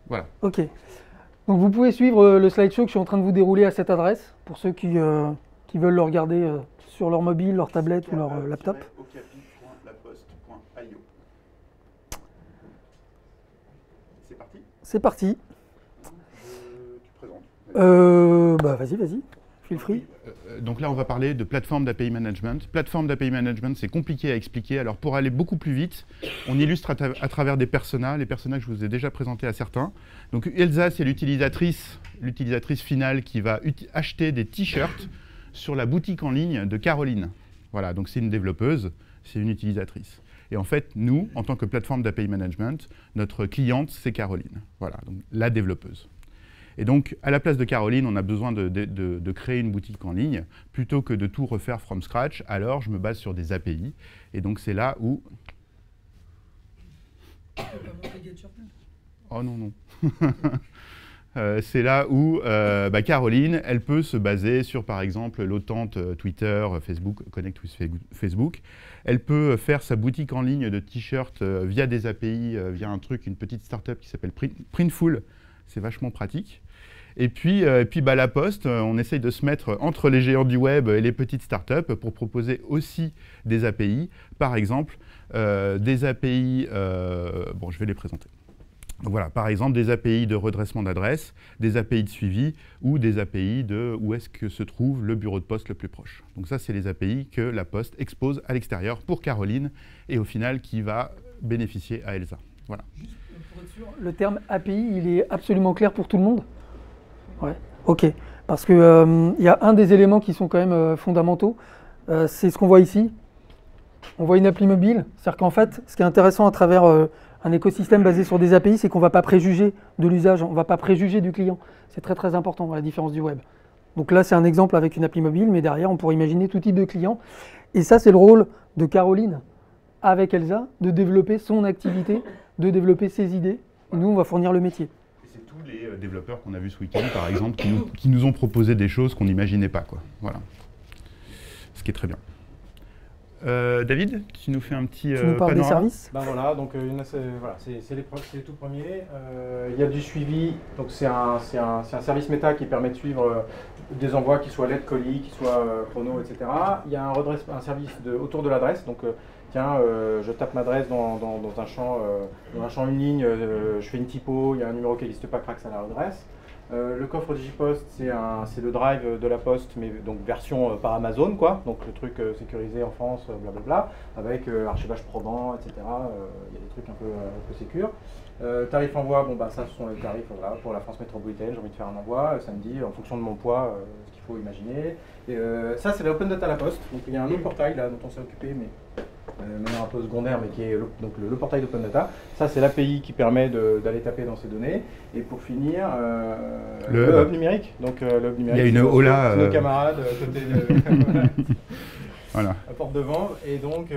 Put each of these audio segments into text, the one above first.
Voilà. Ok. Donc vous pouvez suivre le slideshow que je suis en train de vous dérouler à cette adresse, pour ceux qui veulent le regarder sur leur mobile, leur tablette ou leur laptop. Okapi.laposte.io. C'est parti. C'est parti. Tu présentes. Bah vas-y. Feel free. Donc là, on va parler de plateforme d'API Management. Plateforme d'API Management, c'est compliqué à expliquer. Alors pour aller beaucoup plus vite, on illustre à travers des personas. Les personas que je vous ai déjà présentés à certains. Donc Elsa, c'est l'utilisatrice finale qui va acheter des t-shirts sur la boutique en ligne de Caroline. Voilà, donc c'est une développeuse, c'est une utilisatrice. Et en fait, nous, en tant que plateforme d'API Management, notre cliente, c'est Caroline. Voilà, donc la développeuse. Et donc, à la place de Caroline, on a besoin de créer une boutique en ligne, plutôt que de tout refaire from scratch. Alors, je me base sur des API. Et donc, c'est là où... Oh non. C'est là où Caroline, elle peut se baser sur, par exemple, l'autente Twitter, Facebook, Connect with Facebook. Elle peut faire sa boutique en ligne de t-shirts via des API, via une petite startup qui s'appelle Printful. C'est vachement pratique. Et puis La Poste, on essaye de se mettre entre les géants du web et les petites startups pour proposer aussi des API. Par exemple, des API, je vais les présenter. Donc voilà, par exemple, des API de redressement d'adresse, des API de suivi ou des API de où est-ce que se trouve le bureau de poste le plus proche. Donc ça, c'est les API que La Poste expose à l'extérieur pour Caroline et au final qui va bénéficier à Elsa. Voilà. Juste pour être sûr, le terme API, il est absolument clair pour tout le monde ? Ouais, ok. Parce qu'il y a un des éléments qui sont quand même fondamentaux, c'est ce qu'on voit ici. On voit une appli mobile. C'est-à-dire qu'en fait, ce qui est intéressant à travers un écosystème basé sur des API, c'est qu'on ne va pas préjuger de l'usage, on ne va pas préjuger du client. C'est très très important, à la différence du web. Donc là, c'est un exemple avec une appli mobile, mais derrière, on pourrait imaginer tout type de client. Et ça, c'est le rôle de Caroline, avec Elsa, de développer son activité, de développer ses idées. Et nous, on va fournir le métier. C'est tous les développeurs qu'on a vus ce week-end, par exemple, qui nous ont proposé des choses qu'on n'imaginait pas, quoi. Voilà. Ce qui est très bien. David, tu nous fais un petit tu nous parles des services. Ben voilà, donc c'est les tout premiers. Il y a du suivi, donc c'est un service méta qui permet de suivre des envois qui soient lettres, colis, qui soient chrono, etc. Il y a un service autour de l'adresse, donc je tape ma adresse dans un champ une ligne, je fais une typo, il y a un numéro qui n'existe pas, crac, ça la redresse. Le coffre Digipost, c'est le drive de la Poste, mais donc version par Amazon, quoi. Donc le truc sécurisé en France, blablabla, avec archivage probant, etc. Il y a des trucs un peu sécures. Tarif envoi, ça ce sont les tarifs pour la France métropolitaine. J'ai envie de faire un envoi samedi en fonction de mon poids, ce qu'il faut imaginer. Et, ça, c'est l'Open Data La Poste. Donc il y a un autre portail là dont on s'est occupé, mais maintenant un peu secondaire, mais qui est le portail d'Open Data. Ça, c'est l'API qui permet d'aller taper dans ces données. Et pour finir, le hub numérique. Donc, le hub numérique, il y a une Ola. Nos camarades, côté de voilà. à porte de vente. Et donc,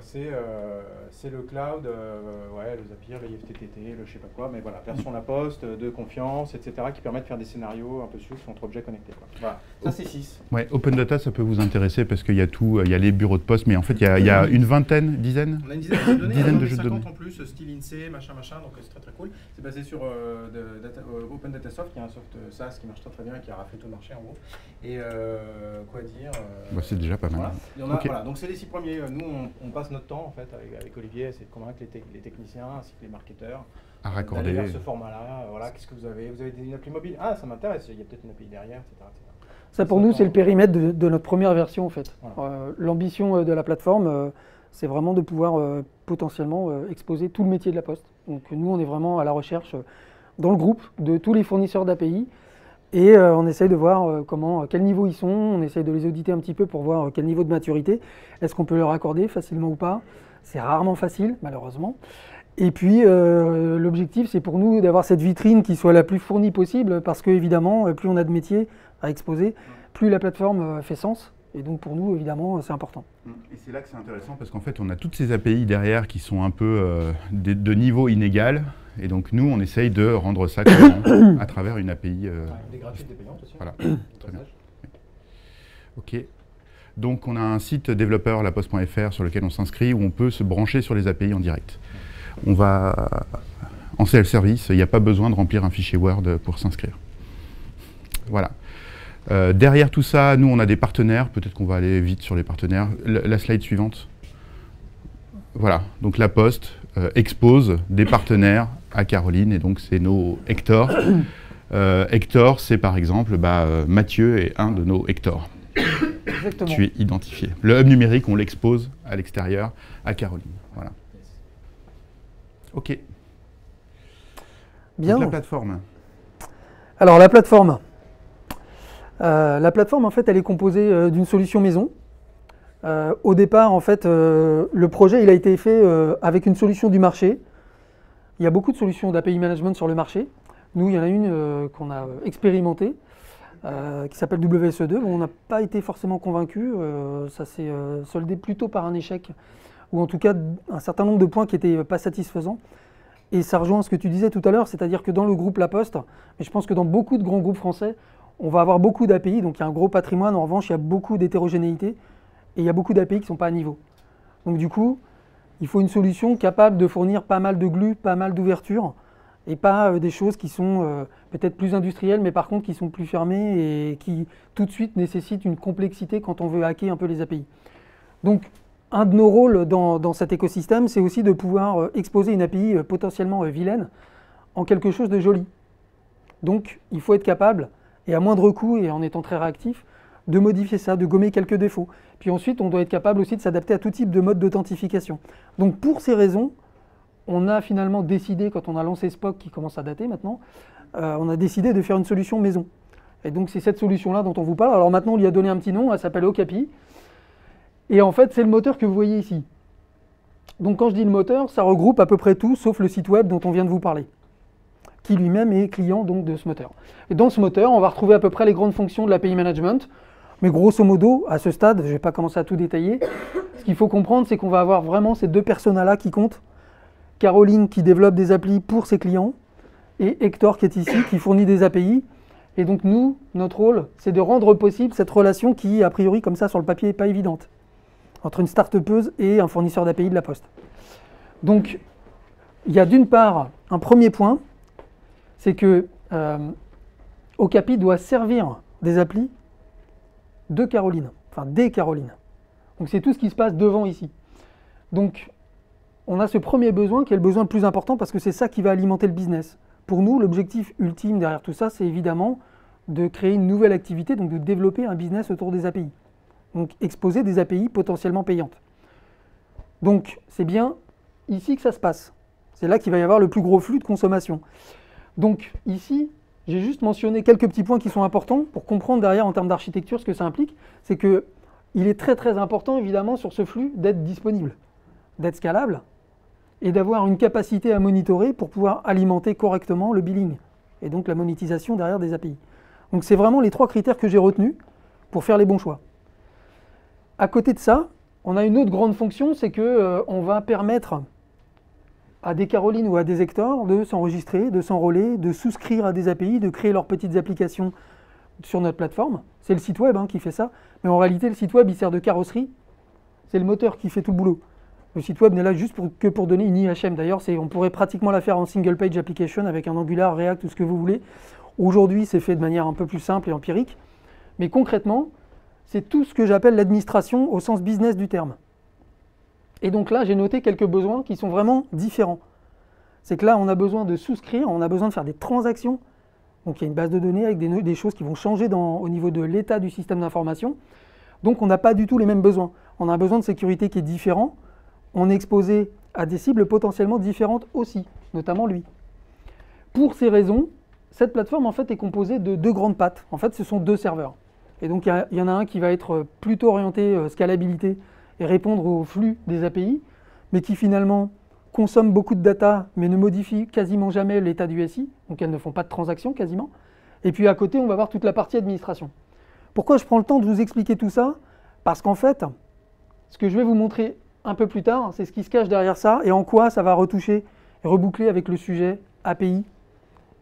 c'est le cloud, le Zapier, le IFTTT, le je sais pas quoi, mais voilà, version La Poste, de confiance, etc., qui permet de faire des scénarios un peu souples entre objets connectés, quoi. Voilà, ça c'est 6. Ouais, Open Data, ça peut vous intéresser parce qu'il y a tout, il y a les bureaux de poste, mais en fait, il y a une dizaine On a une dizaine de données, dizaine de jeux de données. 50 en plus, style INSEE, machin, donc c'est très très cool. C'est basé sur Open Data Soft, qui est un soft SaaS qui marche très très bien et qui a raflé tout le marché en gros. Et quoi dire c'est déjà pas mal. Voilà. Voilà, donc c'est les 6 premiers. Nous, on passe notre temps en fait avec Olivier, c'est de convaincre les techniciens ainsi que les marketeurs à raccorder vers ce format-là. Voilà, qu'est-ce que vous avez ? Vous avez une appli mobile ? Ah, ça m'intéresse. Il y a peut-être une API derrière, etc. Ça pour nous, c'est le périmètre de notre première version en fait. Voilà. L'ambition de la plateforme, c'est vraiment de pouvoir potentiellement exposer tout le métier de la Poste. Donc nous, on est vraiment à la recherche dans le groupe de tous les fournisseurs d'API. Et on essaye de voir à quel niveau ils sont, on essaye de les auditer un petit peu pour voir quel niveau de maturité, est-ce qu'on peut leur accorder facilement ou pas. C'est rarement facile, malheureusement. Et puis, l'objectif, c'est pour nous d'avoir cette vitrine qui soit la plus fournie possible, parce qu'évidemment, plus on a de métiers à exposer, plus la plateforme fait sens. Et donc, pour nous, évidemment, c'est important. Et c'est là que c'est intéressant, parce qu'en fait, on a toutes ces API derrière qui sont un peu de niveau inégal. Et donc, nous, on essaye de rendre ça cohérent à travers une API. Des gratuites, des payantes aussi. Voilà, très bien. OK. Donc, on a un site développeur, laposte.fr, sur lequel on s'inscrit, où on peut se brancher sur les API en direct. On va En self-service, il n'y a pas besoin de remplir un fichier Word pour s'inscrire. Voilà. Derrière tout ça, nous, on a des partenaires. Peut-être qu'on va aller vite sur les partenaires. La slide suivante. Voilà. Donc, La Poste expose des partenaires à Caroline. Et donc, c'est nos Hector. Hector, c'est par exemple, Mathieu est un de nos Hector. Exactement. Tu es identifié. Le hub numérique, on l'expose à l'extérieur à Caroline. Voilà. OK. Bien. Donc, la plateforme. Alors, la plateforme. La plateforme, en fait, elle est composée d'une solution maison. Au départ, en fait, le projet, il a été fait avec une solution du marché. Il y a beaucoup de solutions d'API management sur le marché. Nous, il y en a une qu'on a expérimentée, qui s'appelle WSE2. Bon, on n'a pas été forcément convaincus. Ça s'est soldé plutôt par un échec, ou en tout cas un certain nombre de points qui n'étaient pas satisfaisants. Et ça rejoint ce que tu disais tout à l'heure, c'est-à-dire que dans le groupe La Poste, mais je pense que dans beaucoup de grands groupes français, on va avoir beaucoup d'API, donc il y a un gros patrimoine. En revanche, il y a beaucoup d'hétérogénéité et il y a beaucoup d'API qui ne sont pas à niveau. Donc du coup, il faut une solution capable de fournir pas mal de glue, pas mal d'ouverture, et pas des choses qui sont peut-être plus industrielles, mais par contre qui sont plus fermées et qui tout de suite nécessitent une complexité quand on veut hacker un peu les API. Donc un de nos rôles dans cet écosystème, c'est aussi de pouvoir exposer une API potentiellement vilaine en quelque chose de joli. Donc il faut être capable, et à moindre coût et en étant très réactif, de modifier ça, de gommer quelques défauts. Puis ensuite, on doit être capable aussi de s'adapter à tout type de mode d'authentification. Donc pour ces raisons, on a finalement décidé, quand on a lancé Spock, qui commence à dater maintenant, on a décidé de faire une solution maison. Et donc c'est cette solution-là dont on vous parle. Alors maintenant, on lui a donné un petit nom, elle s'appelle Okapi. Et en fait, c'est le moteur que vous voyez ici. Donc quand je dis le moteur, ça regroupe à peu près tout, sauf le site web dont on vient de vous parler, qui lui-même est client donc de ce moteur. Et dans ce moteur, on va retrouver à peu près les grandes fonctions de l'API management. Mais grosso modo, à ce stade, je ne vais pas commencer à tout détailler, ce qu'il faut comprendre, c'est qu'on va avoir vraiment ces deux personas-là qui comptent. Caroline qui développe des applis pour ses clients, et Hector qui est ici, qui fournit des API. Et donc nous, notre rôle, c'est de rendre possible cette relation qui, a priori, comme ça, sur le papier, n'est pas évidente, entre une start-upeuse et un fournisseur d'API de La Poste. Donc, il y a d'une part un premier point, c'est que Okapi doit servir des applis de Caroline, enfin des Carolines. Donc c'est tout ce qui se passe devant ici. Donc on a ce premier besoin qui est le besoin le plus important parce que c'est ça qui va alimenter le business. Pour nous, l'objectif ultime derrière tout ça, c'est évidemment de créer une nouvelle activité, donc de développer un business autour des API. Donc exposer des API potentiellement payantes. Donc c'est bien ici que ça se passe. C'est là qu'il va y avoir le plus gros flux de consommation. Donc ici, j'ai juste mentionné quelques petits points qui sont importants pour comprendre derrière en termes d'architecture ce que ça implique. C'est qu'il est très très important évidemment sur ce flux d'être disponible, d'être scalable et d'avoir une capacité à monitorer pour pouvoir alimenter correctement le billing et donc la monétisation derrière des API. Donc c'est vraiment les trois critères que j'ai retenus pour faire les bons choix. À côté de ça, on a une autre grande fonction, c'est qu'on va permettre à des Carolines ou à des Hector de s'enregistrer, de s'enrôler, de souscrire à des API, de créer leurs petites applications sur notre plateforme. C'est le site web qui fait ça, mais en réalité le site web il sert de carrosserie, c'est le moteur qui fait tout le boulot. Le site web n'est là juste que pour donner une IHM. D'ailleurs, on pourrait pratiquement la faire en single page application avec un Angular, React, tout ce que vous voulez. Aujourd'hui, c'est fait de manière un peu plus simple et empirique, mais concrètement, c'est tout ce que j'appelle l'administration au sens business du terme. Et donc là, j'ai noté quelques besoins qui sont vraiment différents. C'est que là, on a besoin de souscrire, on a besoin de faire des transactions. Donc il y a une base de données avec des choses qui vont changer au niveau de l'état du système d'information. Donc on n'a pas du tout les mêmes besoins. On a un besoin de sécurité qui est différent. On est exposé à des cibles potentiellement différentes aussi, notamment lui. Pour ces raisons, cette plateforme en fait est composée de deux grandes pattes. En fait, ce sont deux serveurs. Et donc il y en a un qui va être plutôt orienté scalabilité et répondre au flux des API, mais qui finalement consomme beaucoup de data, mais ne modifie quasiment jamais l'état du SI, donc elles ne font pas de transactions quasiment. Et puis à côté, on va voir toute la partie administration. Pourquoi je prends le temps de vous expliquer tout ça? Parce qu'en fait, ce que je vais vous montrer un peu plus tard, c'est ce qui se cache derrière ça et en quoi ça va retoucher et reboucler avec le sujet API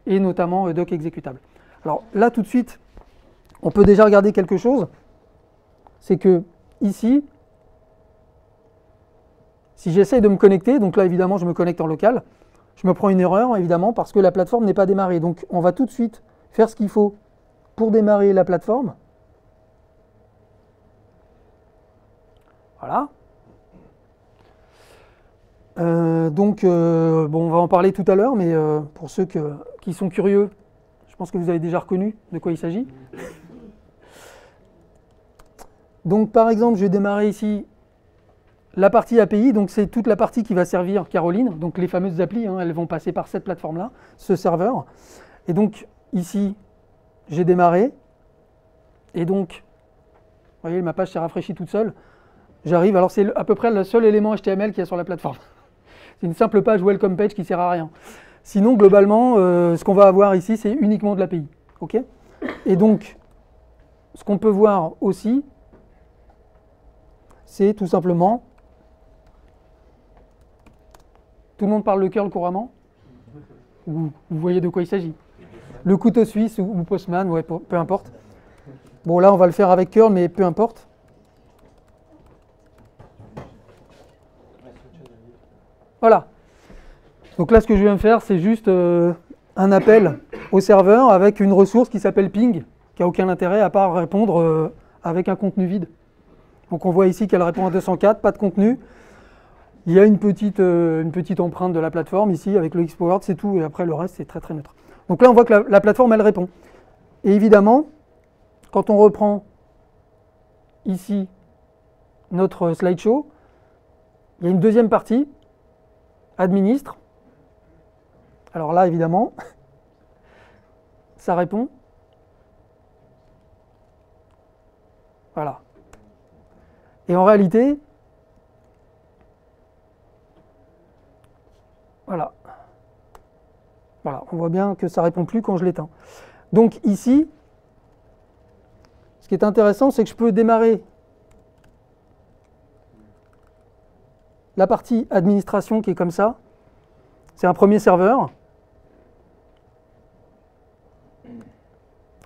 et notamment doc exécutable. Alors là, tout de suite, on peut déjà regarder quelque chose, c'est que ici, si j'essaye de me connecter, donc là évidemment je me connecte en local, je me prends une erreur, évidemment, parce que la plateforme n'est pas démarrée. Donc, on va tout de suite faire ce qu'il faut pour démarrer la plateforme. Voilà. Bon, on va en parler tout à l'heure, mais pour ceux qui sont curieux, je pense que vous avez déjà reconnu de quoi il s'agit. Donc, par exemple, je vais démarrer ici la partie API, donc c'est toute la partie qui va servir Caroline, donc les fameuses applis, hein, elles vont passer par cette plateforme-là, ce serveur. Et donc, ici, j'ai démarré, et donc, vous voyez, ma page s'est rafraîchie toute seule. J'arrive, alors c'est à peu près le seul élément HTML qu'il y a sur la plateforme. C'est une simple page welcome page qui ne sert à rien. Sinon, globalement, ce qu'on va avoir ici, c'est uniquement de l'API. Okay, et donc, ce qu'on peut voir aussi, c'est tout simplement... Tout le monde parle le curl couramment? Vous voyez de quoi il s'agit? Le couteau suisse ou Postman, ouais, peu importe. Bon, là, on va le faire avec curl, mais peu importe. Voilà. Donc là, ce que je viens de faire, c'est juste un appel au serveur avec une ressource qui s'appelle ping, qui n'a aucun intérêt à part répondre avec un contenu vide. Donc on voit ici qu'elle répond à 204, pas de contenu. Il y a une petite empreinte de la plateforme ici avec le Xpowered, c'est tout, et après le reste c'est très très neutre. Donc là on voit que la plateforme elle répond. Et évidemment, quand on reprend ici notre slideshow, il y a une deuxième partie, administre. Alors là évidemment, ça répond. Voilà. Et en réalité, voilà, on voit bien que ça ne répond plus quand je l'éteins. Donc ici, ce qui est intéressant, c'est que je peux démarrer la partie administration qui est comme ça. C'est un premier serveur.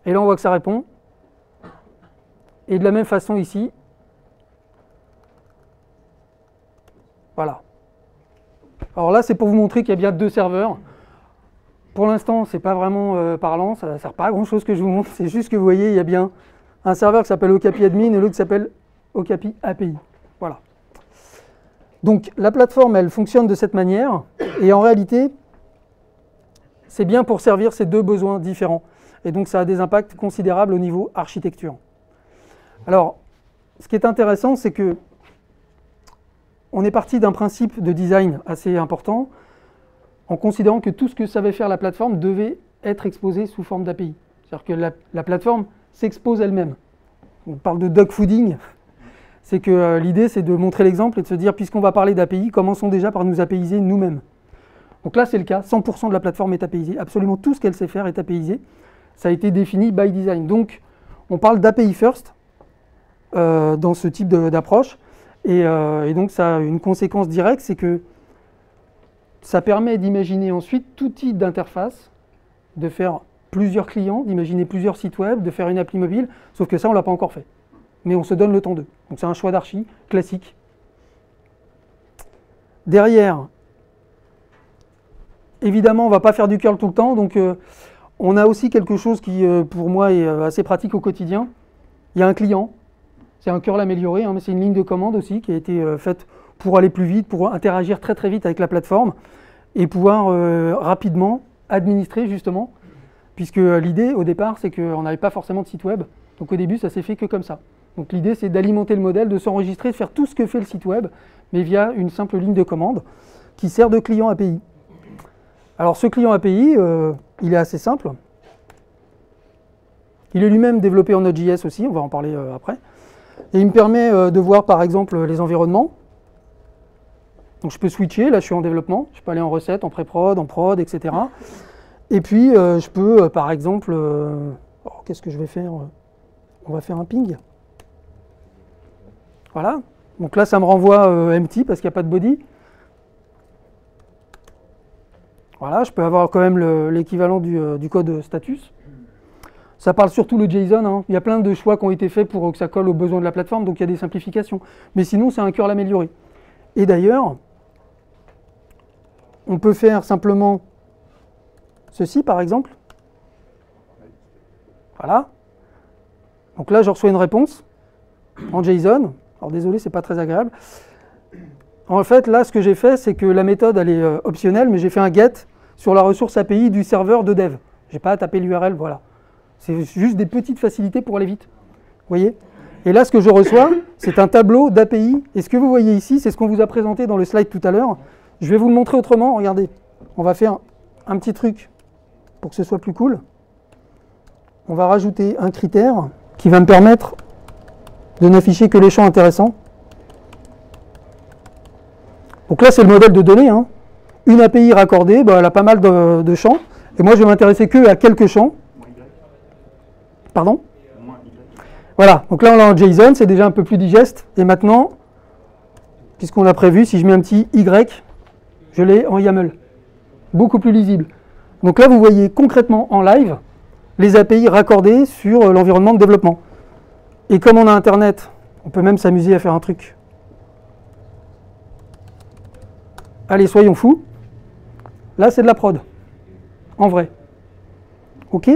Et là, on voit que ça répond. Et de la même façon ici, voilà. Alors là, c'est pour vous montrer qu'il y a bien deux serveurs. Pour l'instant, ce n'est pas vraiment parlant, ça ne sert pas à grand chose que je vous montre. C'est juste que vous voyez, il y a bien un serveur qui s'appelle Okapi Admin et l'autre qui s'appelle Okapi API. Voilà. Donc la plateforme, elle fonctionne de cette manière. Et en réalité, c'est bien pour servir ces deux besoins différents. Et donc ça a des impacts considérables au niveau architecture. Alors, ce qui est intéressant, c'est que on est parti d'un principe de design assez important en considérant que tout ce que savait faire la plateforme devait être exposé sous forme d'API. C'est-à-dire que la plateforme s'expose elle-même. On parle de dogfooding, c'est que l'idée c'est de montrer l'exemple et de se dire, puisqu'on va parler d'API, commençons déjà par nous APIser nous-mêmes. Donc là c'est le cas, 100% de la plateforme est APIsée, absolument tout ce qu'elle sait faire est APIsé. Ça a été défini by design. Donc on parle d'API first dans ce type d'approche. Et donc ça a une conséquence directe, c'est que ça permet d'imaginer ensuite tout type d'interface, de faire plusieurs clients, d'imaginer plusieurs sites web, de faire une appli mobile, sauf que ça on ne l'a pas encore fait. Mais on se donne le temps d'eux. Donc c'est un choix d'archi classique. Derrière, évidemment on ne va pas faire du curl tout le temps, donc on a aussi quelque chose qui pour moi est assez pratique au quotidien. Il y a un client. C'est un curl amélioré, hein, mais c'est une ligne de commande aussi qui a été faite pour aller plus vite, pour interagir très très vite avec la plateforme et pouvoir rapidement administrer justement, puisque l'idée au départ c'est qu'on n'avait pas forcément de site web, donc au début ça s'est fait que comme ça. Donc l'idée c'est d'alimenter le modèle, de s'enregistrer, de faire tout ce que fait le site web, mais via une simple ligne de commande qui sert de client API. Alors ce client API, il est assez simple. Il est lui-même développé en Node.js aussi, on va en parler après. Et il me permet de voir par exemple les environnements. Donc je peux switcher, là je suis en développement, je peux aller en recette, en pré-prod, en prod, etc. Et puis je peux par exemple, qu'est-ce que je vais faire? On va faire un ping. Voilà, donc là ça me renvoie empty parce qu'il n'y a pas de body. Voilà, je peux avoir quand même l'équivalent du code status. Ça parle surtout le JSON, hein. Il y a plein de choix qui ont été faits pour que ça colle aux besoins de la plateforme, donc il y a des simplifications. Mais sinon, c'est un curl amélioré. Et d'ailleurs, on peut faire simplement ceci, par exemple. Voilà. Donc là, je reçois une réponse en JSON. Alors désolé, c'est pas très agréable. En fait, là, ce que j'ai fait, c'est que la méthode, elle est optionnelle, mais j'ai fait un get sur la ressource API du serveur de dev. J'ai pas à taper l'URL, voilà. C'est juste des petites facilités pour aller vite. Vous voyez? Et là, ce que je reçois, c'est un tableau d'API. Et ce que vous voyez ici, c'est ce qu'on vous a présenté dans le slide tout à l'heure. Je vais vous le montrer autrement. Regardez, on va faire un petit truc pour que ce soit plus cool. On va rajouter un critère qui va me permettre de n'afficher que les champs intéressants. Donc là, c'est le modèle de données. Hein. Une API raccordée, bah, elle a pas mal de champs. Et moi, je vais m'intéresser que à quelques champs. Pardon? Voilà, donc là, on l'a en JSON, c'est déjà un peu plus digeste. Et maintenant, puisqu'on a prévu, si je mets un petit Y, je l'ai en YAML. Beaucoup plus lisible. Donc là, vous voyez concrètement en live les API raccordées sur l'environnement de développement. Et comme on a Internet, on peut même s'amuser à faire un truc. Allez, soyons fous. Là, c'est de la prod. En vrai. OK?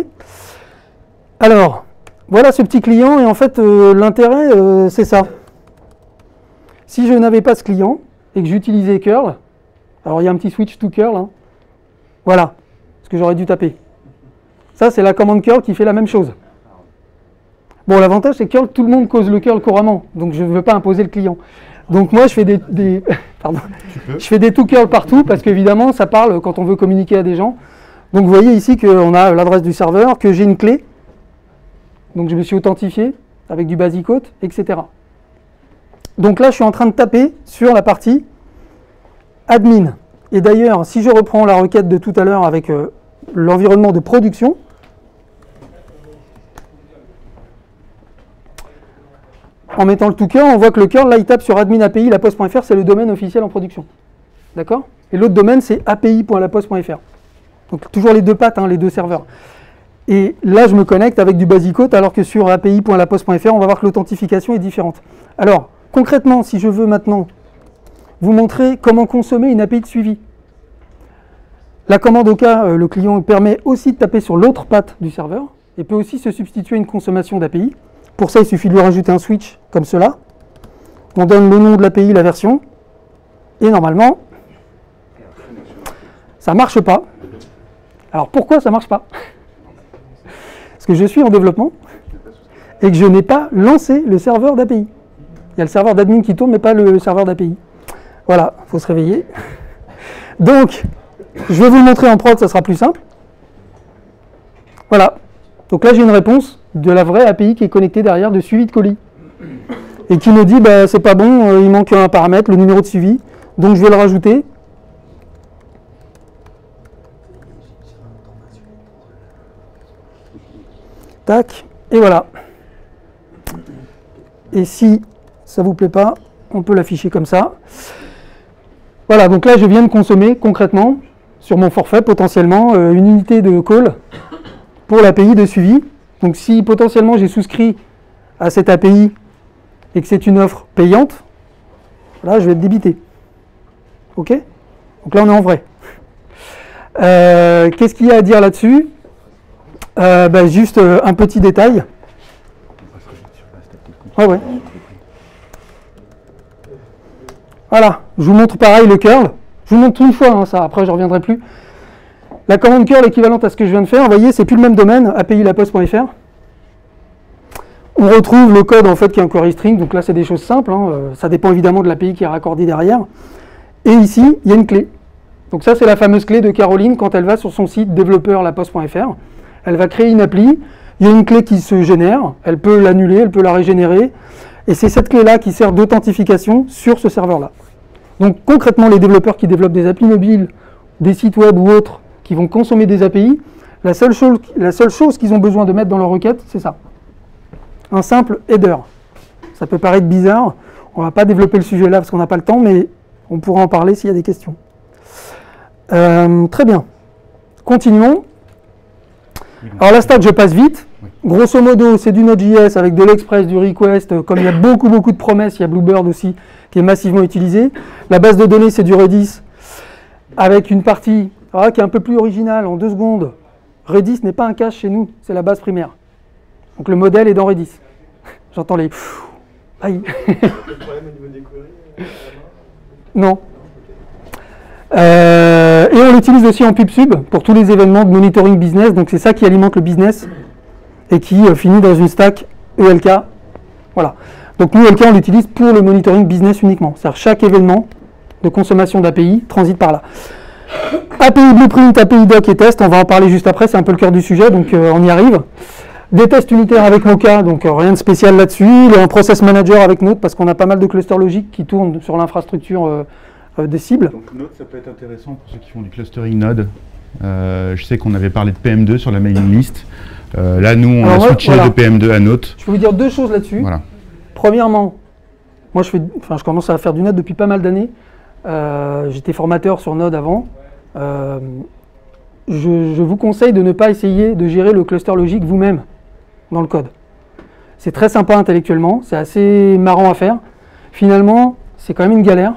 Alors, voilà ce petit client. Et en fait, l'intérêt, c'est ça. Si je n'avais pas ce client et que j'utilisais curl, alors il y a un petit switch to curl. Hein, voilà ce que j'aurais dû taper. Ça, c'est la commande curl qui fait la même chose. Bon, l'avantage, c'est que curl, tout le monde cause le curl couramment. Donc, je ne veux pas imposer le client. Donc, moi, je fais pardon. Je fais des to curl partout parce qu'évidemment, ça parle quand on veut communiquer à des gens. Donc, vous voyez ici qu'on a l'adresse du serveur, que j'ai une clé. Donc, je me suis authentifié avec du basic auth, etc. Donc là, je suis en train de taper sur la partie admin. Et d'ailleurs, si je reprends la requête de tout à l'heure avec l'environnement de production, en mettant le to curl, on voit que le curl, là, il tape sur admin API, laposte.fr, c'est le domaine officiel en production. D'accord? Et l'autre domaine, c'est api.laposte.fr. Donc toujours les deux pattes, hein, les deux serveurs. Et là, je me connecte avec du basic auth, alors que sur api.laposte.fr, on va voir que l'authentification est différente. Alors, concrètement, si je veux maintenant vous montrer comment consommer une API de suivi, la commande au cas, le client permet aussi de taper sur l'autre patte du serveur et peut aussi se substituer à une consommation d'API. Pour ça, il suffit de lui rajouter un switch comme cela. On donne le nom de l'API, la version, et normalement, ça ne marche pas. Alors pourquoi ça ne marche pas? Parce que je suis en développement et que je n'ai pas lancé le serveur d'API. Il y a le serveur d'admin qui tourne, mais pas le serveur d'API. Voilà, il faut se réveiller. Donc, je vais vous le montrer en prod, ça sera plus simple. Voilà. Donc là, j'ai une réponse de la vraie API qui est connectée derrière de suivi de colis. Et qui me dit, bah, c'est pas bon, il manque un paramètre, le numéro de suivi. Donc, je vais le rajouter. Tac, et voilà. Et si ça ne vous plaît pas, on peut l'afficher comme ça. Voilà, donc là, je viens de consommer concrètement, sur mon forfait, potentiellement, une unité de call pour l'API de suivi. Donc si potentiellement j'ai souscrit à cette API et que c'est une offre payante, là, je vais être débité. OK? Donc là, on est en vrai. Qu'est-ce qu'il y a à dire là-dessus? Juste un petit détail. Ouais. Voilà, je vous montre pareil le curl. Je vous montre une fois, hein, ça, après je ne reviendrai plus. La commande curl équivalente à ce que je viens de faire, vous voyez, c'est plus le même domaine, api.laposte.fr. On retrouve le code en fait qui est un query string, donc là c'est des choses simples, hein, ça dépend évidemment de l'API qui est raccordée derrière. Et ici, il y a une clé. Donc ça c'est la fameuse clé de Caroline quand elle va sur son site développeur-laposte.fr. Elle va créer une appli, il y a une clé qui se génère, elle peut l'annuler, elle peut la régénérer. Et c'est cette clé-là qui sert d'authentification sur ce serveur-là. Donc concrètement, les développeurs qui développent des applis mobiles, des sites web ou autres, qui vont consommer des API, la seule chose qu'ils ont besoin de mettre dans leur requête, c'est ça. Un simple header. Ça peut paraître bizarre, on ne va pas développer le sujet là parce qu'on n'a pas le temps, mais on pourra en parler s'il y a des questions. Très bien. Continuons. Alors la stack, je passe vite. Grosso modo, c'est du Node.js avec de l'Express, du request. Comme il y a beaucoup de promesses, il y a Bluebird aussi qui est massivement utilisé. La base de données, c'est du Redis avec une partie qui est un peu plus originale, en 2 secondes. Redis n'est pas un cache chez nous, c'est la base primaire. Donc le modèle est dans Redis. J'entends les... Aïe. Le problème au niveau des queries Non. Et on l'utilise aussi en PubSub pour tous les événements de monitoring business. Donc c'est ça qui alimente le business et qui finit dans une stack ELK. Voilà. Donc nous, ELK, on l'utilise pour le monitoring business uniquement. C'est-à-dire chaque événement de consommation d'API transite par là. API Blueprint, API Doc et test, on va en parler juste après, c'est un peu le cœur du sujet, donc on y arrive. Des tests unitaires avec Mocha, donc rien de spécial là-dessus. Il y a un process manager avec Node parce qu'on a pas mal de clusters logiques qui tournent sur l'infrastructure des cibles. Donc Node, ça peut être intéressant pour ceux qui font du clustering Node. Je sais qu'on avait parlé de PM2 sur la mailing list. Là, nous, on a switché de PM2 à Node. Je peux vous dire 2 choses là-dessus. Voilà. Premièrement, moi je commence à faire du Node depuis pas mal d'années. J'étais formateur sur Node avant. Je vous conseille de ne pas essayer de gérer le cluster logique vous-même dans le code. C'est très sympa intellectuellement, c'est assez marrant à faire. Finalement, c'est quand même une galère.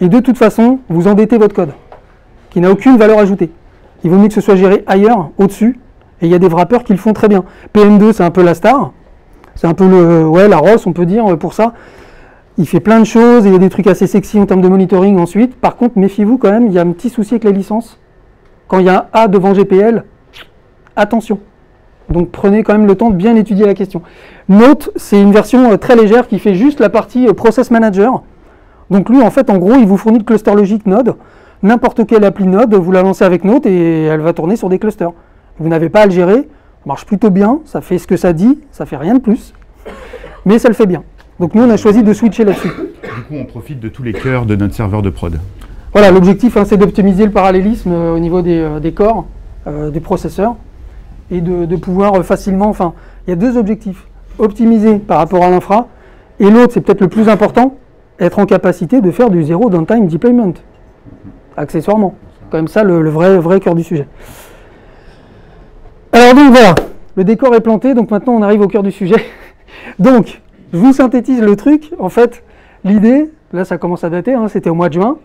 Et de toute façon, vous endettez votre code, qui n'a aucune valeur ajoutée. Il vaut mieux que ce soit géré ailleurs, au-dessus, et il y a des wrappers qui le font très bien. PM2, c'est un peu la star, c'est un peu la Ross, on peut dire, pour ça. Il fait plein de choses, et il y a des trucs assez sexy en termes de monitoring ensuite. Par contre, méfiez-vous quand même, il y a un petit souci avec les licences. Quand il y a un A devant GPL, attention. Donc prenez quand même le temps de bien étudier la question. Note, c'est une version très légère qui fait juste la partie Process Manager. Donc lui, en fait, en gros, il vous fournit le cluster logique Node. N'importe quelle appli Node, vous la lancez avec Node et elle va tourner sur des clusters. Vous n'avez pas à le gérer, ça marche plutôt bien, ça fait ce que ça dit, ça fait rien de plus, mais ça le fait bien. Donc nous, on a choisi de switcher là-dessus. Du coup, on profite de tous les cœurs de notre serveur de prod. Voilà, l'objectif, c'est d'optimiser le parallélisme au niveau des corps, des processeurs, et de pouvoir facilement... Enfin, il y a 2 objectifs. Optimiser par rapport à l'infra, et l'autre, c'est peut-être le plus important, être en capacité de faire du zéro downtime deployment, accessoirement. C'est quand même ça le vrai cœur du sujet. Alors donc voilà, le décor est planté, donc maintenant on arrive au cœur du sujet. Donc, je vous synthétise le truc. En fait, l'idée, là ça commence à dater, c'était au mois de juin.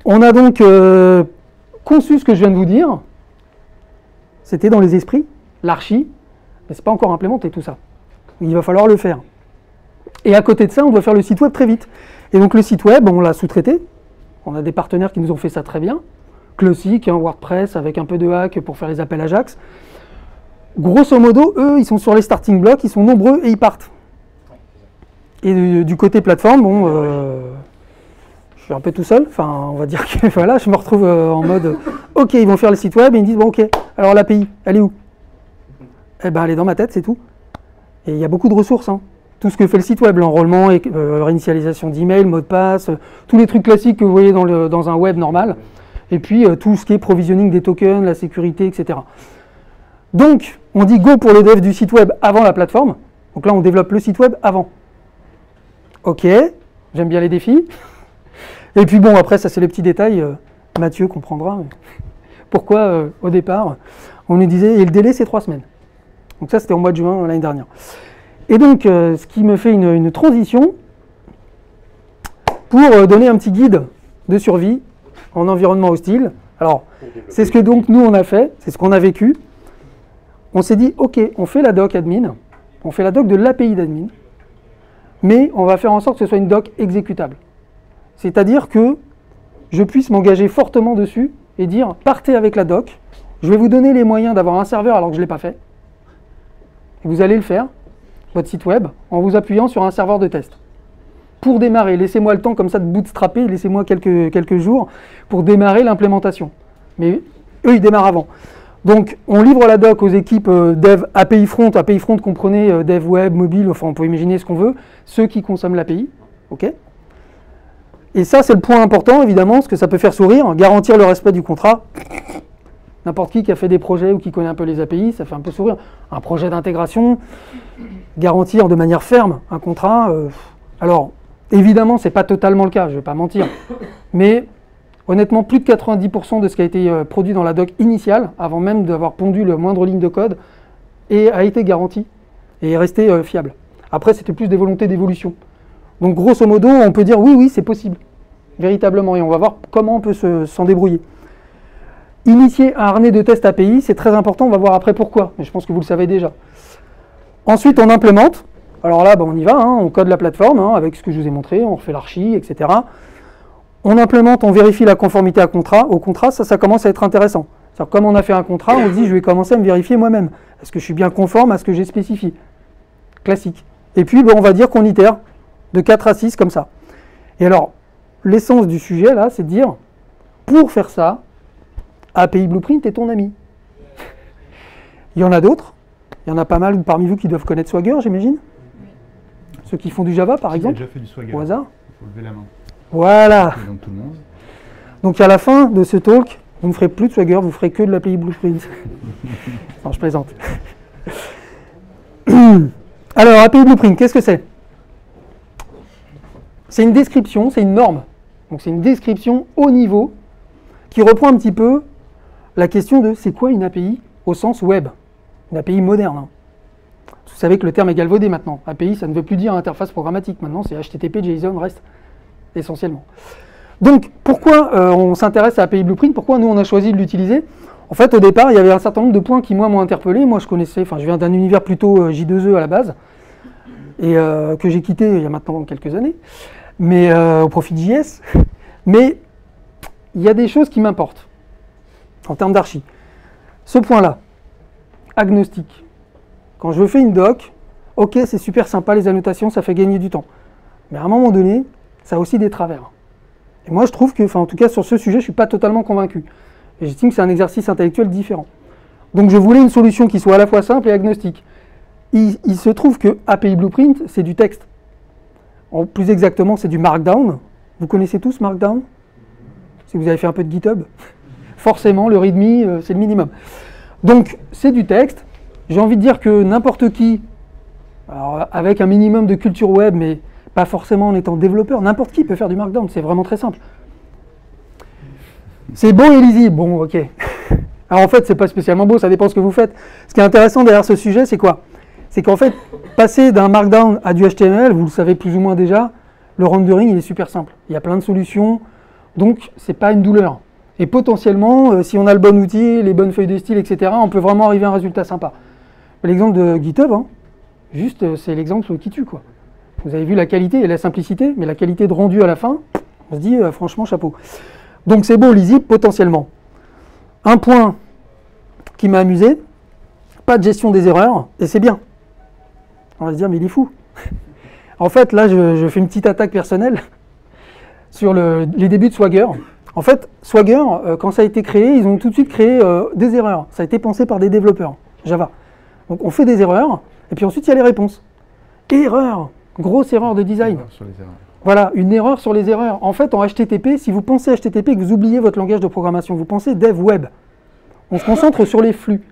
On a donc conçu ce que je viens de vous dire. C'était dans les esprits, l'archi, mais c'est pas encore implémenté tout ça. Il va falloir le faire. Et à côté de ça, on doit faire le site web très vite. Et donc le site web, on l'a sous-traité. On a des partenaires qui nous ont fait ça très bien. Classique, WordPress avec un peu de hack pour faire les appels Ajax. Grosso modo, eux, ils sont sur les starting blocks, ils sont nombreux et ils partent. Et du côté plateforme, je suis un peu tout seul. Enfin, on va dire que voilà, je me retrouve en mode OK, ils vont faire le site web et ils me disent bon, OK, alors l'API, elle est où? Eh ben, elle est dans ma tête, c'est tout. Et il y a beaucoup de ressources. Tout ce que fait le site web, l'enrôlement, réinitialisation d'email, mot de passe, tous les trucs classiques que vous voyez dans un web normal. Et puis tout ce qui est provisioning des tokens, la sécurité, etc. Donc, on dit go pour le dev du site web avant la plateforme. Donc là, on développe le site web avant. OK, j'aime bien les défis. Et puis bon, après, ça c'est les petits détails. Mathieu comprendra pourquoi, au départ, on nous disait, et le délai, c'est 3 semaines. Donc ça, c'était au mois de juin l'année dernière. Et donc, ce qui me fait une transition pour donner un petit guide de survie en environnement hostile. Alors, c'est ce que donc nous, on a fait, c'est ce qu'on a vécu. On s'est dit, OK, on fait la doc admin, on fait la doc de l'API d'admin, mais on va faire en sorte que ce soit une doc exécutable. C'est-à-dire que je puisse m'engager fortement dessus et dire, partez avec la doc, je vais vous donner les moyens d'avoir un serveur alors que je ne l'ai pas fait. Et vous allez le faire, votre site web, en vous appuyant sur un serveur de test. Pour démarrer, laissez-moi le temps comme ça de bootstrapper, laissez-moi quelques jours pour démarrer l'implémentation. Mais eux, ils démarrent avant. Donc, on livre la doc aux équipes dev API Front. API Front, comprenez dev web, mobile, enfin, on peut imaginer ce qu'on veut, ceux qui consomment l'API. OK ? Et ça, c'est le point important, évidemment, parce que ça peut faire sourire, garantir le respect du contrat. N'importe qui a fait des projets ou qui connaît un peu les API, ça fait un peu sourire. Un projet d'intégration, garantir de manière ferme un contrat. Alors, évidemment, ce n'est pas totalement le cas, je ne vais pas mentir. Mais honnêtement, plus de 90% de ce qui a été produit dans la doc initiale, avant même d'avoir pondu le moindre ligne de code, a été garanti et est resté fiable. Après, c'était plus des volontés d'évolution. Donc, grosso modo, on peut dire oui, c'est possible. véritablement, et on va voir comment on peut s'en débrouiller. Initier un harnais de test API, c'est très important, on va voir après pourquoi, mais je pense que vous le savez déjà. Ensuite, on implémente. Alors là, on y va, hein, on code la plateforme avec ce que je vous ai montré, on refait l'archi, etc. On implémente, on vérifie la conformité au contrat, ça commence à être intéressant. C'est-à-dire, comme on a fait un contrat, on se dit, je vais commencer à me vérifier moi-même. Est-ce que je suis bien conforme à ce que j'ai spécifié? Classique. Et puis, on va dire qu'on itère de 4 à 6 comme ça. Et alors, l'essence du sujet, là, c'est de dire, pour faire ça, API Blueprint est ton ami. Il y en a d'autres. Il y en a pas mal parmi vous qui doivent connaître Swagger, j'imagine. Ceux qui font du Java, par exemple. Déjà fait du Swagger. Au hasard. Il faut lever la main. Voilà. Donc, tout le monde. Donc à la fin de ce talk, vous ne ferez plus de Swagger, vous ferez que de l'API Blueprint. Non, je plaisante. Alors, API Blueprint, qu'est-ce que c'est? C'est une description, c'est une norme. Donc c'est une description haut niveau qui reprend un petit peu la question de c'est quoi une API au sens web, une API moderne. Hein. Vous savez que le terme est galvaudé maintenant. API, ça ne veut plus dire interface programmatique. Maintenant, c'est HTTP, JSON, REST, essentiellement. Donc, pourquoi on s'intéresse à API Blueprint? Pourquoi nous, on a choisi de l'utiliser? En fait, au départ, il y avait un certain nombre de points qui, moi, m'ont interpellé. Moi, je viens d'un univers plutôt J2E à la base, et que j'ai quitté il y a maintenant quelques années, mais au profit de JS. Mais il y a des choses qui m'importent, en termes d'archi. Ce point-là, agnostique. Quand je fais une doc, ok, c'est super sympa, les annotations, ça fait gagner du temps. Mais à un moment donné, ça a aussi des travers. Et moi, je trouve que, en tout cas, sur ce sujet, je ne suis pas totalement convaincu. Et j'estime que c'est un exercice intellectuel différent. Donc, je voulais une solution qui soit à la fois simple et agnostique. Il se trouve que API Blueprint, c'est du texte. Plus exactement, c'est du Markdown. Vous connaissez tous Markdown? Si vous avez fait un peu de GitHub, forcément, le README, c'est le minimum. Donc, c'est du texte. J'ai envie de dire que n'importe qui, alors, avec un minimum de culture web, mais pas forcément en étant développeur, n'importe qui peut faire du Markdown, c'est vraiment très simple. C'est beau et lisible, bon ok. Alors en fait, c'est pas spécialement beau, ça dépend ce que vous faites. Ce qui est intéressant derrière ce sujet, c'est quoi? C'est qu'en fait, passer d'un Markdown à du HTML, vous le savez plus ou moins déjà, le rendering il est super simple. Il y a plein de solutions, donc c'est pas une douleur. Et potentiellement, si on a le bon outil, les bonnes feuilles de style, etc., on peut vraiment arriver à un résultat sympa. L'exemple de GitHub, juste c'est l'exemple qui tue quoi. Vous avez vu la qualité et la simplicité, mais la qualité de rendu à la fin, on se dit franchement chapeau. Donc c'est beau, lisible, potentiellement. Un point qui m'a amusé, pas de gestion des erreurs, et c'est bien. On va se dire, mais il est fou. En fait, là, je fais une petite attaque personnelle sur les débuts de Swagger. En fait, Swagger, quand ça a été créé, ils ont tout de suite créé des erreurs. Ça a été pensé par des développeurs Java. Donc on fait des erreurs, et puis ensuite il y a les réponses. Erreur, grosse erreur de design. Sur les erreurs. Voilà, une erreur sur les erreurs. En fait, en HTTP, si vous pensez HTTP et que vous oubliez votre langage de programmation, vous pensez dev web. On se concentre sur les flux.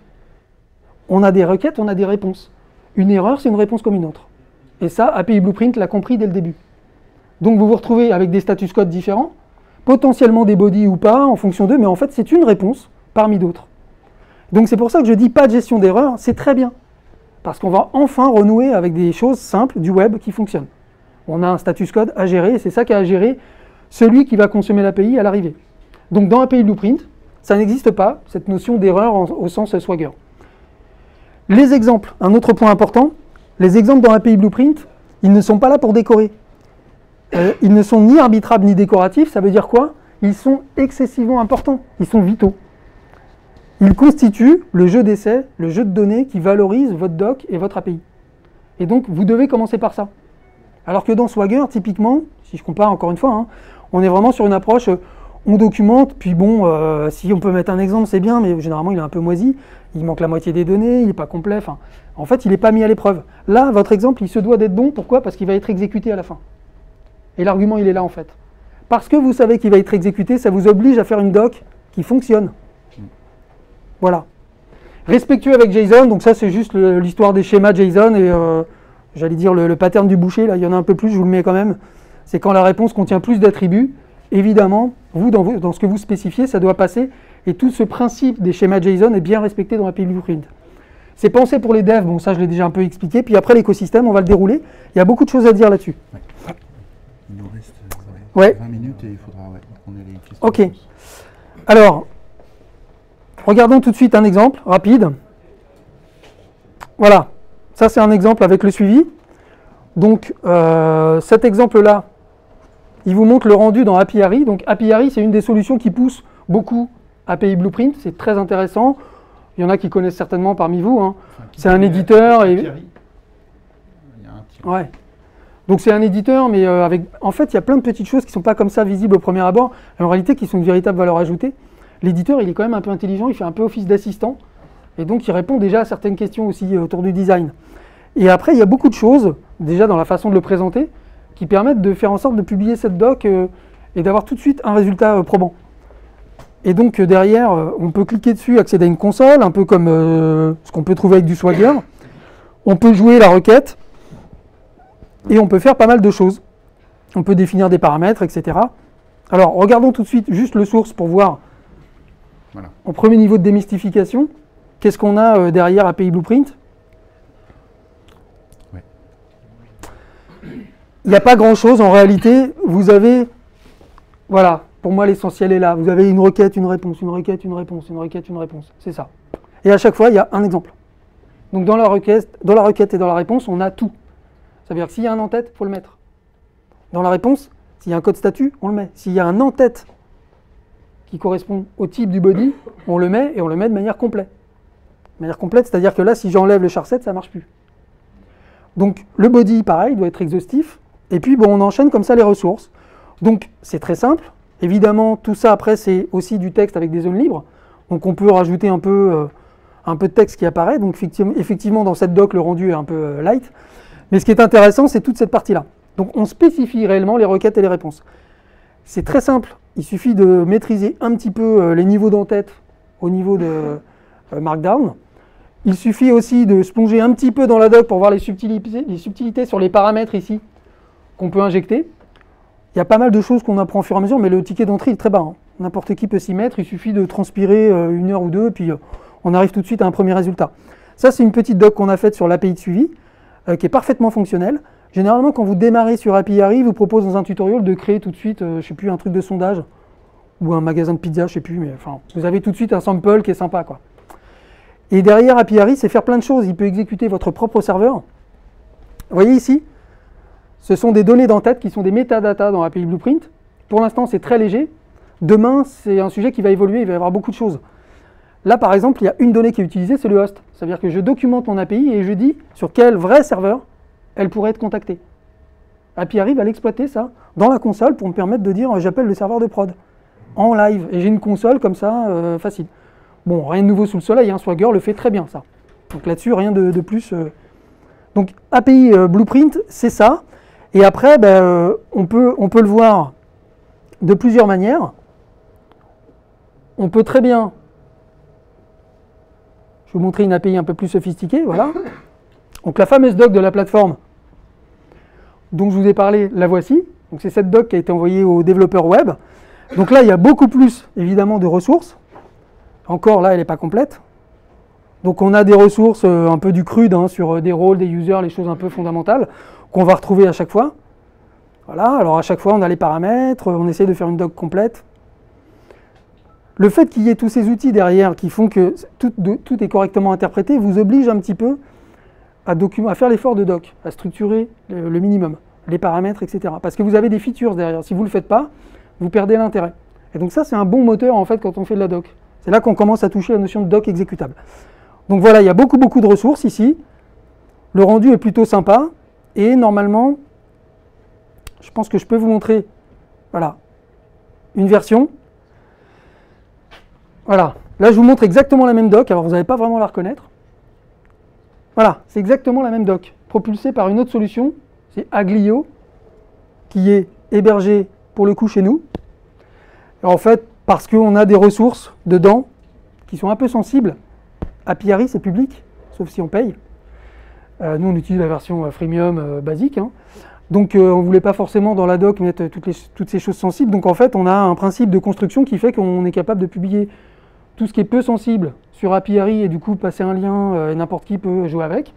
On a des requêtes, on a des réponses. Une erreur, c'est une réponse comme une autre. Et ça, API Blueprint l'a compris dès le début. Donc vous vous retrouvez avec des status codes différents, potentiellement des bodies ou pas, en fonction d'eux, mais en fait, c'est une réponse parmi d'autres. Donc c'est pour ça que je dis pas de gestion d'erreur, c'est très bien. Parce qu'on va enfin renouer avec des choses simples du web qui fonctionnent. On a un status code à gérer, et c'est ça qu'a à gérer celui qui va consommer l'API à l'arrivée. Donc dans API Blueprint, ça n'existe pas, cette notion d'erreur au sens Swagger. Les exemples, un autre point important, les exemples dans API Blueprint, ils ne sont pas là pour décorer. Ils ne sont ni arbitrables ni décoratifs, ça veut dire quoi? Ils sont excessivement importants, ils sont vitaux. Ils constituent le jeu d'essai, le jeu de données qui valorise votre doc et votre API. Et donc, vous devez commencer par ça. Alors que dans Swagger, typiquement, si je compare encore une fois, on est vraiment sur une approche, on documente, puis bon, si on peut mettre un exemple, c'est bien, mais généralement, il est un peu moisi, il manque la moitié des données, il n'est pas complet, en fait, il n'est pas mis à l'épreuve. Là, votre exemple, il se doit d'être bon, pourquoi? Parce qu'il va être exécuté à la fin. Et l'argument, il est là, en fait. Parce que vous savez qu'il va être exécuté, ça vous oblige à faire une doc qui fonctionne. Voilà. Respectueux avec JSON, donc ça c'est juste l'histoire des schémas JSON et j'allais dire le pattern du boucher, là il y en a un peu plus, je vous le mets quand même. C'est quand la réponse contient plus d'attributs, évidemment, vous dans ce que vous spécifiez, ça doit passer et tout ce principe des schémas JSON est bien respecté dans API Blueprint. C'est pensé pour les devs, bon ça je l'ai déjà un peu expliqué, puis après l'écosystème, on va le dérouler, il y a beaucoup de choses à dire là-dessus. Il nous reste... Ouais. 20 minutes et il faudra qu'on ait les questions. Ok. Alors, regardons tout de suite un exemple rapide. Voilà, ça c'est un exemple avec le suivi. Donc cet exemple-là, il vous montre le rendu dans API. Donc API, c'est une des solutions qui pousse beaucoup API Blueprint, c'est très intéressant. Il y en a qui connaissent certainement parmi vous. Hein. Enfin, c'est un éditeur. Il y a un tir. Ouais. Donc c'est un éditeur, mais avec. En fait, il y a plein de petites choses qui ne sont pas comme ça visibles au premier abord, en réalité qui sont une véritable valeur ajoutée. L'éditeur, il est quand même un peu intelligent, il fait un peu office d'assistant, et donc il répond déjà à certaines questions aussi autour du design. Et après, il y a beaucoup de choses, déjà dans la façon de le présenter, qui permettent de faire en sorte de publier cette doc et d'avoir tout de suite un résultat probant. Et donc derrière, on peut cliquer dessus, accéder à une console, un peu comme ce qu'on peut trouver avec du Swagger. On peut jouer la requête, et on peut faire pas mal de choses. On peut définir des paramètres, etc. Alors, regardons tout de suite juste le source pour voir, Voilà. en premier niveau de démystification, qu'est-ce qu'on a derrière API Blueprint. Ouais. Il n'y a pas grand-chose en réalité. Vous avez, voilà, pour moi l'essentiel est là. Vous avez une requête, une réponse, une requête, une réponse, une requête, une réponse. C'est ça. Et à chaque fois, il y a un exemple. Donc dans la requête et dans la réponse, on a tout. Ça veut dire que s'il y a un en-tête, il faut le mettre. Dans la réponse, s'il y a un code statut, on le met. S'il y a un en-tête qui correspond au type du body, on le met et on le met de manière complète. De manière complète, c'est-à-dire que là, si j'enlève le charset, ça ne marche plus. Donc le body, pareil, doit être exhaustif. Et puis, bon, on enchaîne comme ça les ressources. Donc c'est très simple. Évidemment, tout ça, après, c'est aussi du texte avec des zones libres. Donc on peut rajouter un peu de texte qui apparaît. Donc effectivement, dans cette doc, le rendu est un peu light. Mais ce qui est intéressant, c'est toute cette partie-là. Donc on spécifie réellement les requêtes et les réponses. C'est très simple. Il suffit de maîtriser un petit peu les niveaux d'en-tête au niveau de Markdown. Il suffit aussi de se plonger un petit peu dans la doc pour voir les subtilités sur les paramètres ici qu'on peut injecter. Il y a pas mal de choses qu'on apprend au fur et à mesure, mais le ticket d'entrée est très bas. Hein. N'importe qui peut s'y mettre, il suffit de transpirer une heure ou deux, et puis on arrive tout de suite à un premier résultat. Ça, c'est une petite doc qu'on a faite sur l'API de suivi, qui est parfaitement fonctionnelle. Généralement, quand vous démarrez sur API, il vous propose dans un tutoriel de créer tout de suite, je ne sais plus, un truc de sondage, ou un magasin de pizza, je ne sais plus, mais enfin, vous avez tout de suite un sample qui est sympa, quoi. Et derrière API, c'est faire plein de choses. Il peut exécuter votre propre serveur. Vous voyez ici, ce sont des données d'en-tête qui sont des métadatas dans API Blueprint. Pour l'instant, c'est très léger. Demain, c'est un sujet qui va évoluer, il va y avoir beaucoup de choses. Là, par exemple, il y a une donnée qui est utilisée, c'est le host. Ça veut dire que je documente mon API et je dis sur quel vrai serveur elle pourrait être contactée. API va l'exploiter, ça, dans la console pour me permettre de dire j'appelle le serveur de prod en live. Et j'ai une console comme ça, facile. Bon, rien de nouveau sous le soleil, hein, Swagger le fait très bien, ça. Donc là-dessus, rien de plus. Donc API Blueprint, c'est ça. Et après, on peut le voir de plusieurs manières. On peut très bien, je vais vous montrer une API un peu plus sophistiquée, voilà. Donc la fameuse doc de la plateforme dont je vous ai parlé, la voici. Donc c'est cette doc qui a été envoyée aux développeurs web. Donc là, il y a beaucoup plus, évidemment, de ressources. Encore là, elle n'est pas complète. Donc on a des ressources un peu du crude hein, sur des rôles, des users, les choses un peu fondamentales qu'on va retrouver à chaque fois. Voilà, alors à chaque fois on a les paramètres, on essaie de faire une doc complète. Le fait qu'il y ait tous ces outils derrière qui font que tout est correctement interprété vous oblige un petit peu à faire l'effort de doc, à structurer le minimum, les paramètres, etc. Parce que vous avez des features derrière. Si vous ne le faites pas, vous perdez l'intérêt. Et donc ça, c'est un bon moteur en fait quand on fait de la doc. C'est là qu'on commence à toucher la notion de doc exécutable. Donc voilà, il y a beaucoup de ressources ici. Le rendu est plutôt sympa. Et normalement, je pense que je peux vous montrer voilà, une version. Voilà, là je vous montre exactement la même doc. Alors vous n'allez pas vraiment la reconnaître. Voilà, c'est exactement la même doc, propulsée par une autre solution, c'est Aglio, qui est hébergée pour le coup chez nous. Alors, en fait, parce qu'on a des ressources dedans qui sont un peu sensibles. API, c'est public, sauf si on paye. Nous, on utilise la version freemium basique. Hein. Donc, on ne voulait pas forcément dans la doc mettre toutes ces choses sensibles. Donc, en fait, on a un principe de construction qui fait qu'on est capable de publier tout ce qui est peu sensible sur API et du coup passer un lien et n'importe qui peut jouer avec.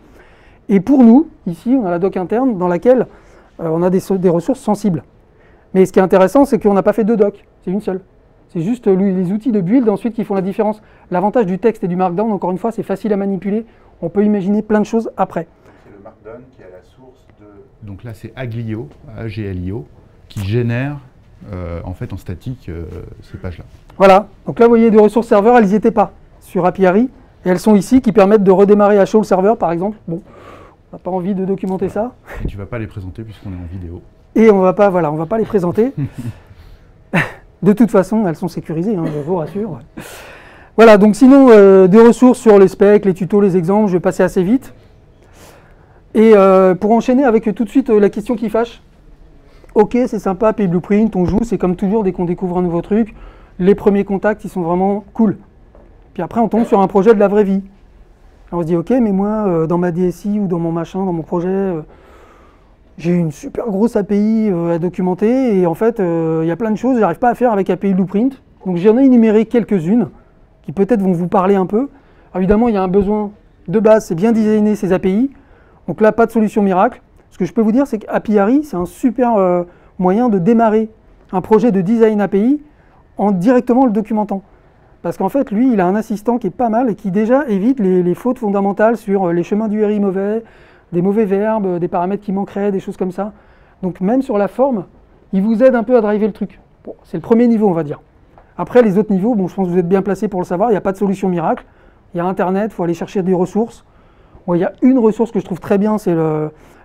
Et pour nous, ici, on a la doc interne dans laquelle on a des ressources sensibles. Mais ce qui est intéressant, c'est qu'on n'a pas fait 2 docs, c'est une seule. C'est juste les outils de build ensuite qui font la différence. L'avantage du texte et du Markdown, encore une fois, c'est facile à manipuler. On peut imaginer plein de choses après. C'est le Markdown qui est à la source de... Donc là, c'est Aglio, A-G-L-I-O, qui génère en fait en statique ces pages-là. Voilà. Donc là, vous voyez des ressources serveurs, elles n'y étaient pas sur API. Et elles sont ici qui permettent de redémarrer HO le serveur, par exemple. Bon, on n'a pas envie de documenter ça. Et tu ne vas pas les présenter puisqu'on est en vidéo. Et on va pas les présenter. De toute façon, elles sont sécurisées, hein, je vous rassure. Voilà, donc sinon, des ressources sur les specs, les tutos, les exemples, je vais passer assez vite. Et pour enchaîner avec tout de suite la question qui fâche. Ok, c'est sympa, API Blueprint, on joue, c'est comme toujours dès qu'on découvre un nouveau truc. Les premiers contacts, ils sont vraiment cool. Puis après, on tombe sur un projet de la vraie vie. Alors on se dit, ok, mais moi, dans ma DSI ou dans mon machin, dans mon projet, j'ai une super grosse API à documenter et en fait, il y a plein de choses que je n'arrive pas à faire avec API Blueprint. Donc j'en ai énuméré quelques-unes qui peut-être vont vous parler un peu. Alors, évidemment, il y a un besoin de base, c'est bien designer ces API. Donc là, pas de solution miracle. Ce que je peux vous dire, c'est qu'API, c'est un super moyen de démarrer un projet de design API en directement le documentant. Parce qu'en fait, lui, il a un assistant qui est pas mal et qui déjà évite les fautes fondamentales sur les chemins d'URI mauvais, des mauvais verbes, des paramètres qui manqueraient, des choses comme ça. Donc même sur la forme, il vous aide un peu à driver le truc. Bon, c'est le premier niveau, on va dire. Après, les autres niveaux, bon, je pense que vous êtes bien placés pour le savoir, il n'y a pas de solution miracle. Il y a Internet, il faut aller chercher des ressources. Bon, il y a une ressource que je trouve très bien, c'est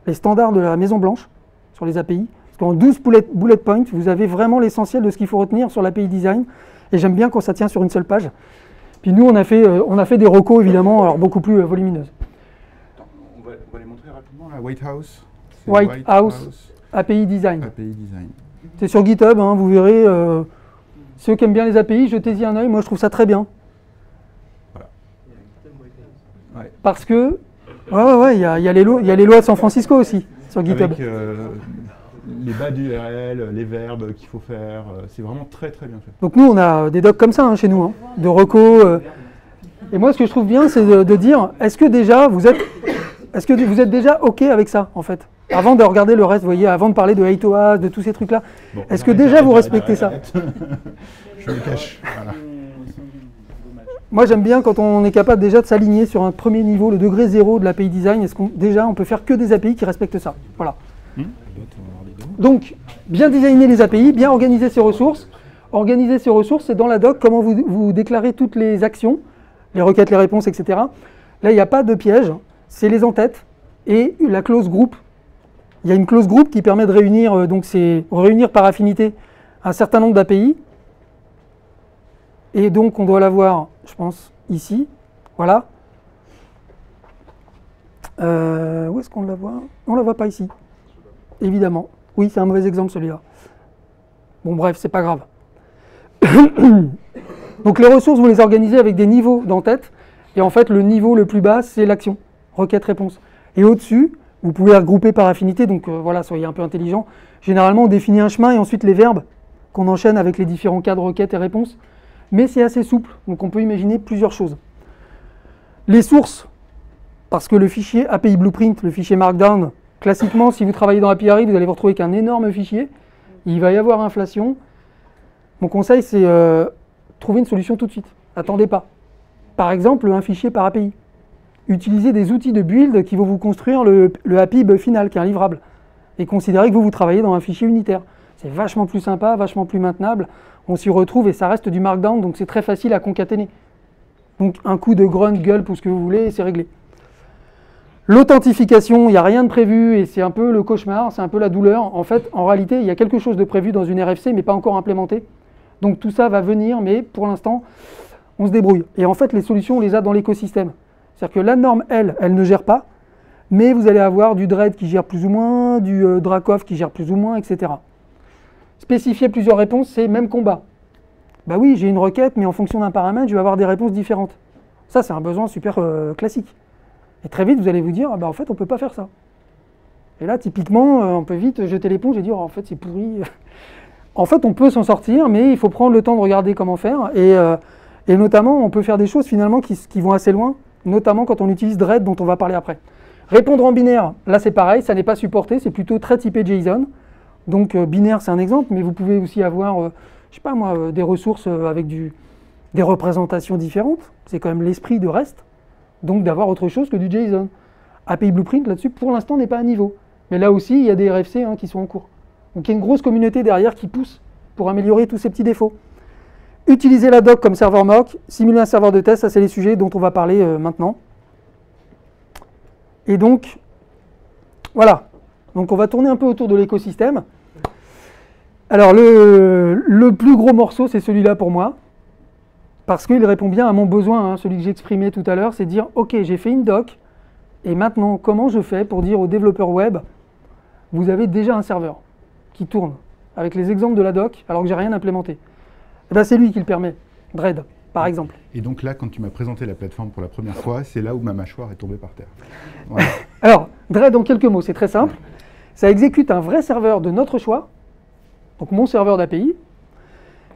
les standards de la Maison Blanche sur les API. Parce qu'en 12 bullet points, vous avez vraiment l'essentiel de ce qu'il faut retenir sur l'API design. Et j'aime bien quand ça tient sur une seule page. Puis nous, on a fait des recos, évidemment, alors beaucoup plus volumineuses. On va les montrer rapidement, la White House. White House API Design. API Design. C'est sur GitHub, hein, vous verrez. Ceux qui aiment bien les API, jetez-y un œil. Moi, je trouve ça très bien. Voilà. Ouais. Parce que, il y a les lois de San Francisco aussi, sur GitHub. Avec les bas d'URL, les verbes qu'il faut faire, c'est vraiment très très bien fait. Donc nous, on a des docs comme ça hein, chez nous, hein, de recos. Et moi, ce que je trouve bien, c'est de dire, est-ce que vous êtes déjà OK avec ça, en fait? Avant de regarder le reste, vous voyez, avant de parler de HateOAS, de tous ces trucs-là, bon, est-ce que déjà vous respectez ça? Je me cache. Voilà. Moi, j'aime bien quand on est capable déjà de s'aligner sur un premier niveau, le degré 0 de l'API design. Est-ce qu'on déjà on peut faire que des API qui respectent ça? Voilà. Donc, bien designer les API, bien organiser ses ressources. Organiser ses ressources, c'est dans la doc comment vous déclarez toutes les actions, les requêtes, les réponses, etc. Là, il n'y a pas de piège, c'est les en-têtes et la clause groupe. Il y a une clause groupe qui permet de réunir, donc c'est réunir par affinité un certain nombre d'API. Et donc, on doit l'avoir, je pense, ici. Voilà. Où est-ce qu'on la voit? On ne la voit pas ici. Évidemment. Oui, c'est un mauvais exemple, celui-là. Bon, bref, c'est pas grave. Donc, les ressources, vous les organisez avec des niveaux d'en-tête. Et en fait, le niveau le plus bas, c'est l'action. Requête-réponse. Et au-dessus, vous pouvez regrouper par affinité. Donc, voilà, soyez un peu intelligent. Généralement, on définit un chemin et ensuite les verbes qu'on enchaîne avec les différents cas de requête et réponse. Mais c'est assez souple, donc on peut imaginer plusieurs choses. Les sources, parce que le fichier API Blueprint, le fichier Markdown, classiquement, si vous travaillez dans API, vous allez vous retrouver avec un énorme fichier. Il va y avoir inflation. Mon conseil, c'est trouver une solution tout de suite. Attendez pas. Par exemple, un fichier par API. Utilisez des outils de build qui vont vous construire le API final, qui est un livrable. Et considérez que vous travaillez dans un fichier unitaire. C'est vachement plus sympa, vachement plus maintenable. On s'y retrouve et ça reste du Markdown, donc c'est très facile à concaténer. Donc un coup de grunt, gulp ou ce que vous voulez, et c'est réglé. L'authentification, il n'y a rien de prévu et c'est un peu le cauchemar, c'est un peu la douleur. En fait, en réalité, il y a quelque chose de prévu dans une RFC, mais pas encore implémenté. Donc tout ça va venir, mais pour l'instant, on se débrouille. Et en fait, les solutions, on les a dans l'écosystème. C'est-à-dire que la norme, elle ne gère pas, mais vous allez avoir du Dread qui gère plus ou moins, du Dracov qui gère plus ou moins, etc. Spécifier plusieurs réponses, c'est même combat. Bah oui, j'ai une requête, mais en fonction d'un paramètre, je vais avoir des réponses différentes. Ça, c'est un besoin super classique. Et très vite, vous allez vous dire, ah bah en fait, on ne peut pas faire ça. Et là, typiquement, on peut vite jeter l'éponge et dire, oh, en fait, c'est pourri. En fait, on peut s'en sortir, mais il faut prendre le temps de regarder comment faire. Et notamment, on peut faire des choses finalement qui vont assez loin, notamment quand on utilise Dread, dont on va parler après. Répondre en binaire, là c'est pareil, ça n'est pas supporté, c'est plutôt très typé JSON. Donc binaire, c'est un exemple, mais vous pouvez aussi avoir, je sais pas moi, des ressources avec des représentations différentes. C'est quand même l'esprit de REST, donc d'avoir autre chose que du JSON. API Blueprint, là-dessus, pour l'instant, n'est pas à niveau. Mais là aussi, il y a des RFC qui sont en cours. Donc il y a une grosse communauté derrière qui pousse pour améliorer tous ces petits défauts. Utiliser la doc comme serveur mock, simuler un serveur de test, ça c'est les sujets dont on va parler maintenant. Et donc, voilà. Donc on va tourner un peu autour de l'écosystème. Alors le plus gros morceau, c'est celui-là pour moi, parce qu'il répond bien à mon besoin, celui que j'exprimais tout à l'heure, c'est de dire, ok, j'ai fait une doc, et maintenant, comment je fais pour dire aux développeurs web, vous avez déjà un serveur qui tourne, avec les exemples de la doc, alors que j'ai rien implémenté. Et bien c'est lui qui le permet, Dread, par exemple. Et donc là, quand tu m'as présenté la plateforme pour la première fois, c'est là où ma mâchoire est tombée par terre. Voilà. Alors, Dread en quelques mots, c'est très simple. Ça exécute un vrai serveur de notre choix, donc mon serveur d'API.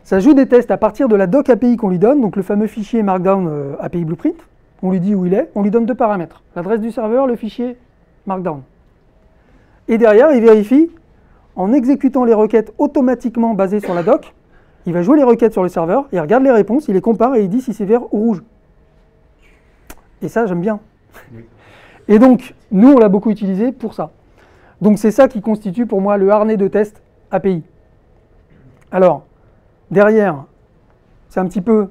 Ça joue des tests à partir de la doc API qu'on lui donne, donc le fameux fichier Markdown API Blueprint. On lui dit où il est, on lui donne 2 paramètres, l'adresse du serveur, le fichier Markdown. Et derrière, il vérifie, en exécutant les requêtes automatiquement basées sur la doc, il va jouer les requêtes sur le serveur, il regarde les réponses, il les compare et il dit si c'est vert ou rouge. Et ça, j'aime bien. Oui. Et donc, nous, on l'a beaucoup utilisé pour ça. Donc, c'est ça qui constitue pour moi le harnais de test API. Alors, derrière, c'est un petit peu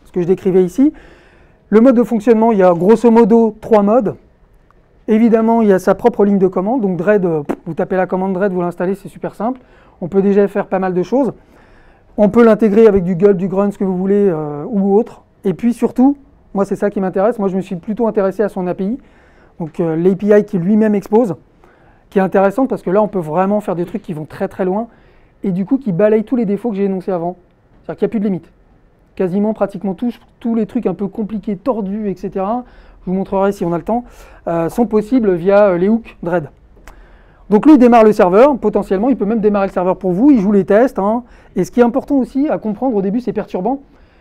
ce que je décrivais ici. Le mode de fonctionnement, il y a grosso modo 3 modes. Évidemment, il y a sa propre ligne de commande. Donc, Dread, vous tapez la commande Dread, vous l'installez, c'est super simple. On peut déjà faire pas mal de choses. On peut l'intégrer avec du gulp, du grunt, ce que vous voulez, ou autre. Et puis surtout, moi c'est ça qui m'intéresse, moi je me suis plutôt intéressé à son API, donc l'API qui lui-même expose, qui est intéressante parce que là on peut vraiment faire des trucs qui vont très très loin, et du coup qui balayent tous les défauts que j'ai énoncés avant. C'est-à-dire qu'il n'y a plus de limite. Quasiment, pratiquement tous les trucs un peu compliqués, tordus, etc., je vous montrerai si on a le temps, sont possibles via les hooks Dread. Donc lui, il démarre le serveur, potentiellement, il peut même démarrer le serveur pour vous, il joue les tests. Et ce qui est important aussi à comprendre au début, c'est perturbant,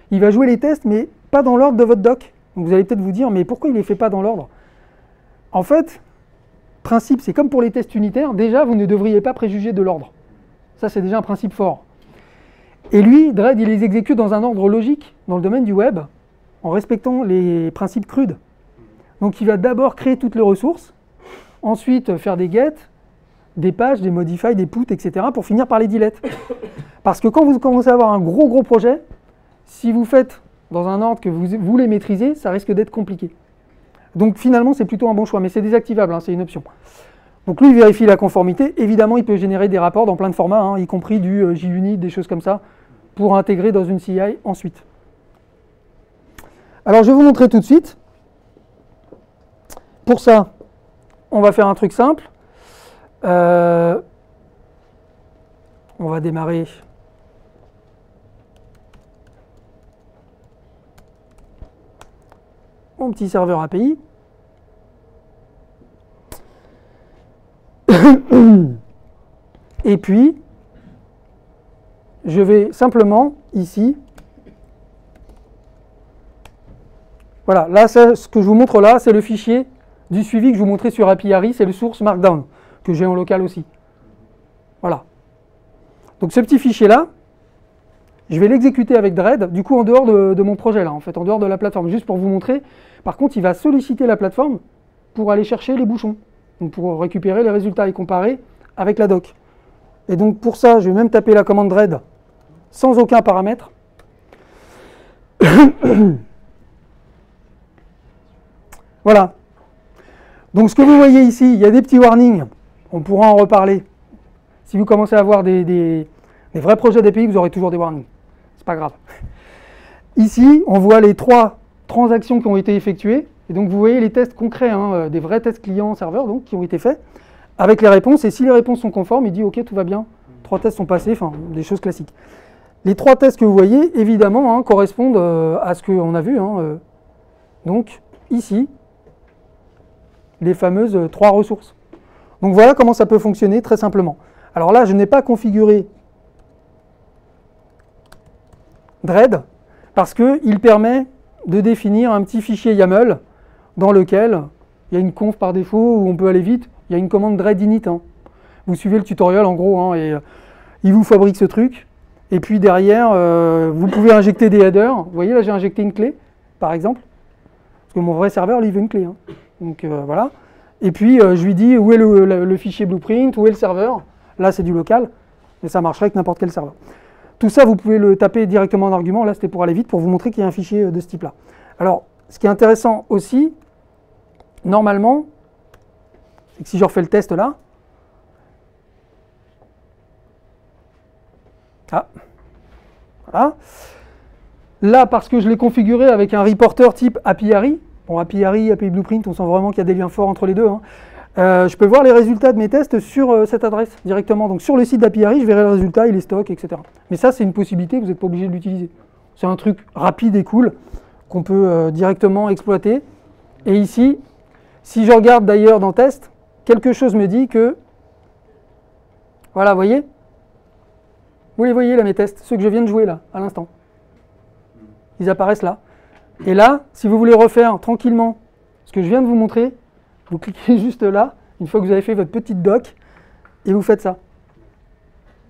il va jouer les tests, mais pas dans l'ordre de votre doc. Donc vous allez peut-être vous dire, mais pourquoi il ne les fait pas dans l'ordre? En fait, principe, c'est comme pour les tests unitaires, déjà, vous ne devriez pas préjuger de l'ordre. Ça, c'est déjà un principe fort. Et lui, Dread, il les exécute dans un ordre logique, dans le domaine du web, en respectant les principes CRUD. Donc il va d'abord créer toutes les ressources, ensuite faire des get, des pages, des modify, des put, etc. pour finir par les delete. Parce que quand vous commencez à avoir un gros projet, si vous faites dans un ordre que vous voulez maîtriser, ça risque d'être compliqué. Donc finalement, c'est plutôt un bon choix, mais c'est désactivable, c'est une option. Donc lui, il vérifie la conformité. Évidemment, il peut générer des rapports dans plein de formats, y compris du JUnit, des choses comme ça, pour intégrer dans une CI ensuite. Alors je vais vous montrer tout de suite. Pour ça, on va faire un truc simple. On va démarrer mon petit serveur API. Et puis, je vais simplement ici, voilà, là ce que je vous montre là, c'est le fichier du suivi que je vous montrais sur API, c'est le source Markdown, que j'ai en local aussi. Voilà. Donc ce petit fichier-là, je vais l'exécuter avec Dread, du coup en dehors de mon projet là, en fait, en dehors de la plateforme, juste pour vous montrer. Par contre, il va solliciter la plateforme pour aller chercher les bouchons, donc pour récupérer les résultats et comparer avec la doc. Et donc pour ça, je vais même taper la commande Dread sans aucun paramètre. Voilà. Donc ce que vous voyez ici, il y a des petits warnings, on pourra en reparler. Si vous commencez à avoir des vrais projets d'API, vous aurez toujours des warnings. C'est pas grave. Ici, on voit les 3 transactions qui ont été effectuées. Et donc vous voyez les tests concrets, des vrais tests client-serveur donc qui ont été faits, avec les réponses. Et si les réponses sont conformes, il dit OK, tout va bien. 3 tests sont passés, enfin des choses classiques. Les 3 tests que vous voyez, évidemment, correspondent à ce qu'on a vu. Donc ici, les fameuses 3 ressources. Donc voilà comment ça peut fonctionner très simplement. Alors là, je n'ai pas configuré Dread parce qu'il permet de définir un petit fichier YAML dans lequel il y a une conf par défaut où on peut aller vite. Il y a une commande Dread init. Vous Vous suivez le tutoriel en gros, hein, et il vous fabrique ce truc. Et puis derrière, vous pouvez injecter des headers. Vous voyez là, j'ai injecté une clé, par exemple. Parce que mon vrai serveur, lui, il veut une clé. Hein. Donc voilà. Et puis je lui dis où est le fichier blueprint, où est le serveur. Là, c'est du local, mais ça marcherait avec n'importe quel serveur. Tout ça, vous pouvez le taper directement en argument. Là, c'était pour aller vite, pour vous montrer qu'il y a un fichier de ce type-là. Alors, ce qui est intéressant aussi, normalement, c'est que si je refais le test là, voilà. Là, parce que je l'ai configuré avec un reporter type API. Bon, API Blueprint, on sent vraiment qu'il y a des liens forts entre les deux. Hein. Je peux voir les résultats de mes tests sur cette adresse directement. Donc sur le site d'API, je verrai le résultat, il est stock, etc. Mais ça, c'est une possibilité, vous n'êtes pas obligé de l'utiliser. C'est un truc rapide et cool qu'on peut directement exploiter. Et ici, si je regarde d'ailleurs dans test, quelque chose me dit que... Voilà, vous voyez ? Vous les voyez là, mes tests, ceux que je viens de jouer là, à l'instant. Ils apparaissent là. Et là, si vous voulez refaire tranquillement ce que je viens de vous montrer, vous cliquez juste là, une fois que vous avez fait votre petite doc, et vous faites ça.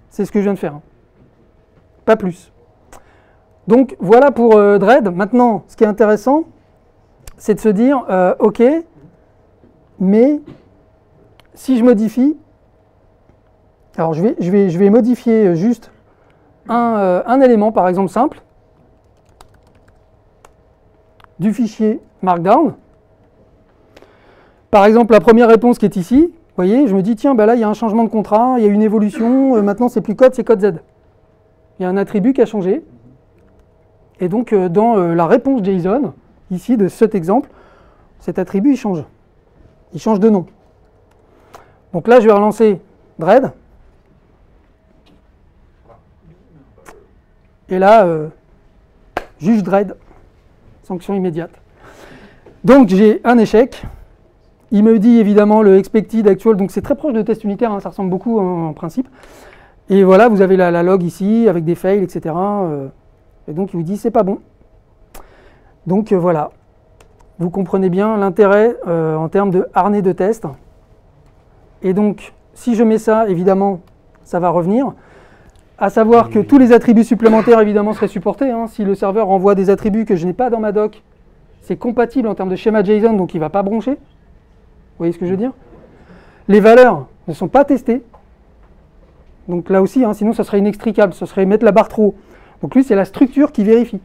C'est ce que je viens de faire. Hein. Pas plus. Donc voilà pour Dread. Maintenant, ce qui est intéressant, c'est de se dire, ok, mais si je modifie, alors je vais modifier juste un élément, par exemple simple, du fichier Markdown. Par exemple, la première réponse qui est ici, vous voyez, je me dis, tiens, bah là, il y a un changement de contrat, il y a une évolution, maintenant, c'est plus code, c'est code Z. Il y a un attribut qui a changé. Et donc, dans la réponse JSON, ici, de cet exemple, cet attribut, il change. Il change de nom. Donc là, je vais relancer Dread. Et là, juge Dread, sanction immédiate. Donc j'ai un échec. Il me dit évidemment le expected actual, donc c'est très proche de test unitaire, hein, ça ressemble beaucoup en principe. Et voilà, vous avez la log ici avec des fails, etc. Et donc il vous dit c'est pas bon. Donc voilà, vous comprenez bien l'intérêt en termes de harnais de test. Et donc si je mets ça, évidemment, ça va revenir. À savoir que tous les attributs supplémentaires, évidemment, seraient supportés. Hein. Si le serveur envoie des attributs que je n'ai pas dans ma doc, c'est compatible en termes de schéma JSON, donc il ne va pas broncher. Vous voyez ce que je veux dire? Les valeurs ne sont pas testées. Donc là aussi, hein, sinon ça serait inextricable, ce serait mettre la barre trop haut. Donc lui, c'est la structure qui vérifie.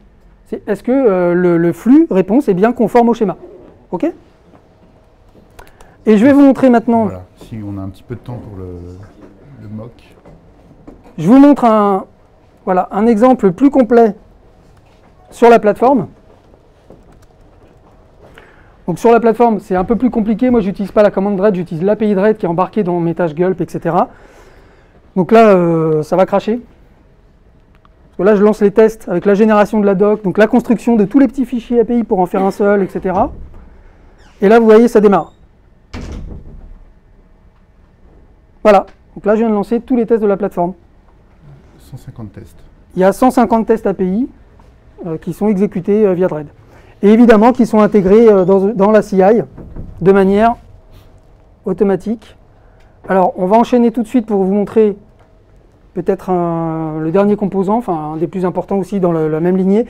Est-ce que le flux réponse est bien conforme au schéma? OK? Et je vais vous montrer maintenant... Voilà, si on a un petit peu de temps pour le mock. Je vous montre un exemple plus complet sur la plateforme. Donc sur la plateforme, c'est un peu plus compliqué. Moi, je n'utilise pas la commande Dread, j'utilise l'API Dread qui est embarquée dans mes tâches Gulp, etc. Donc là, ça va cracher. Parce que là, je lance les tests avec la génération de la doc, donc la construction de tous les petits fichiers API pour en faire un seul, etc. Et là, vous voyez, ça démarre. Voilà. Donc là, je viens de lancer tous les tests de la plateforme. 150 tests. Il y a 150 tests API qui sont exécutés via Dread. Et évidemment, qui sont intégrés dans la CI de manière automatique. Alors, on va enchaîner tout de suite pour vous montrer peut-être le dernier composant, enfin un des plus importants aussi dans la même lignée.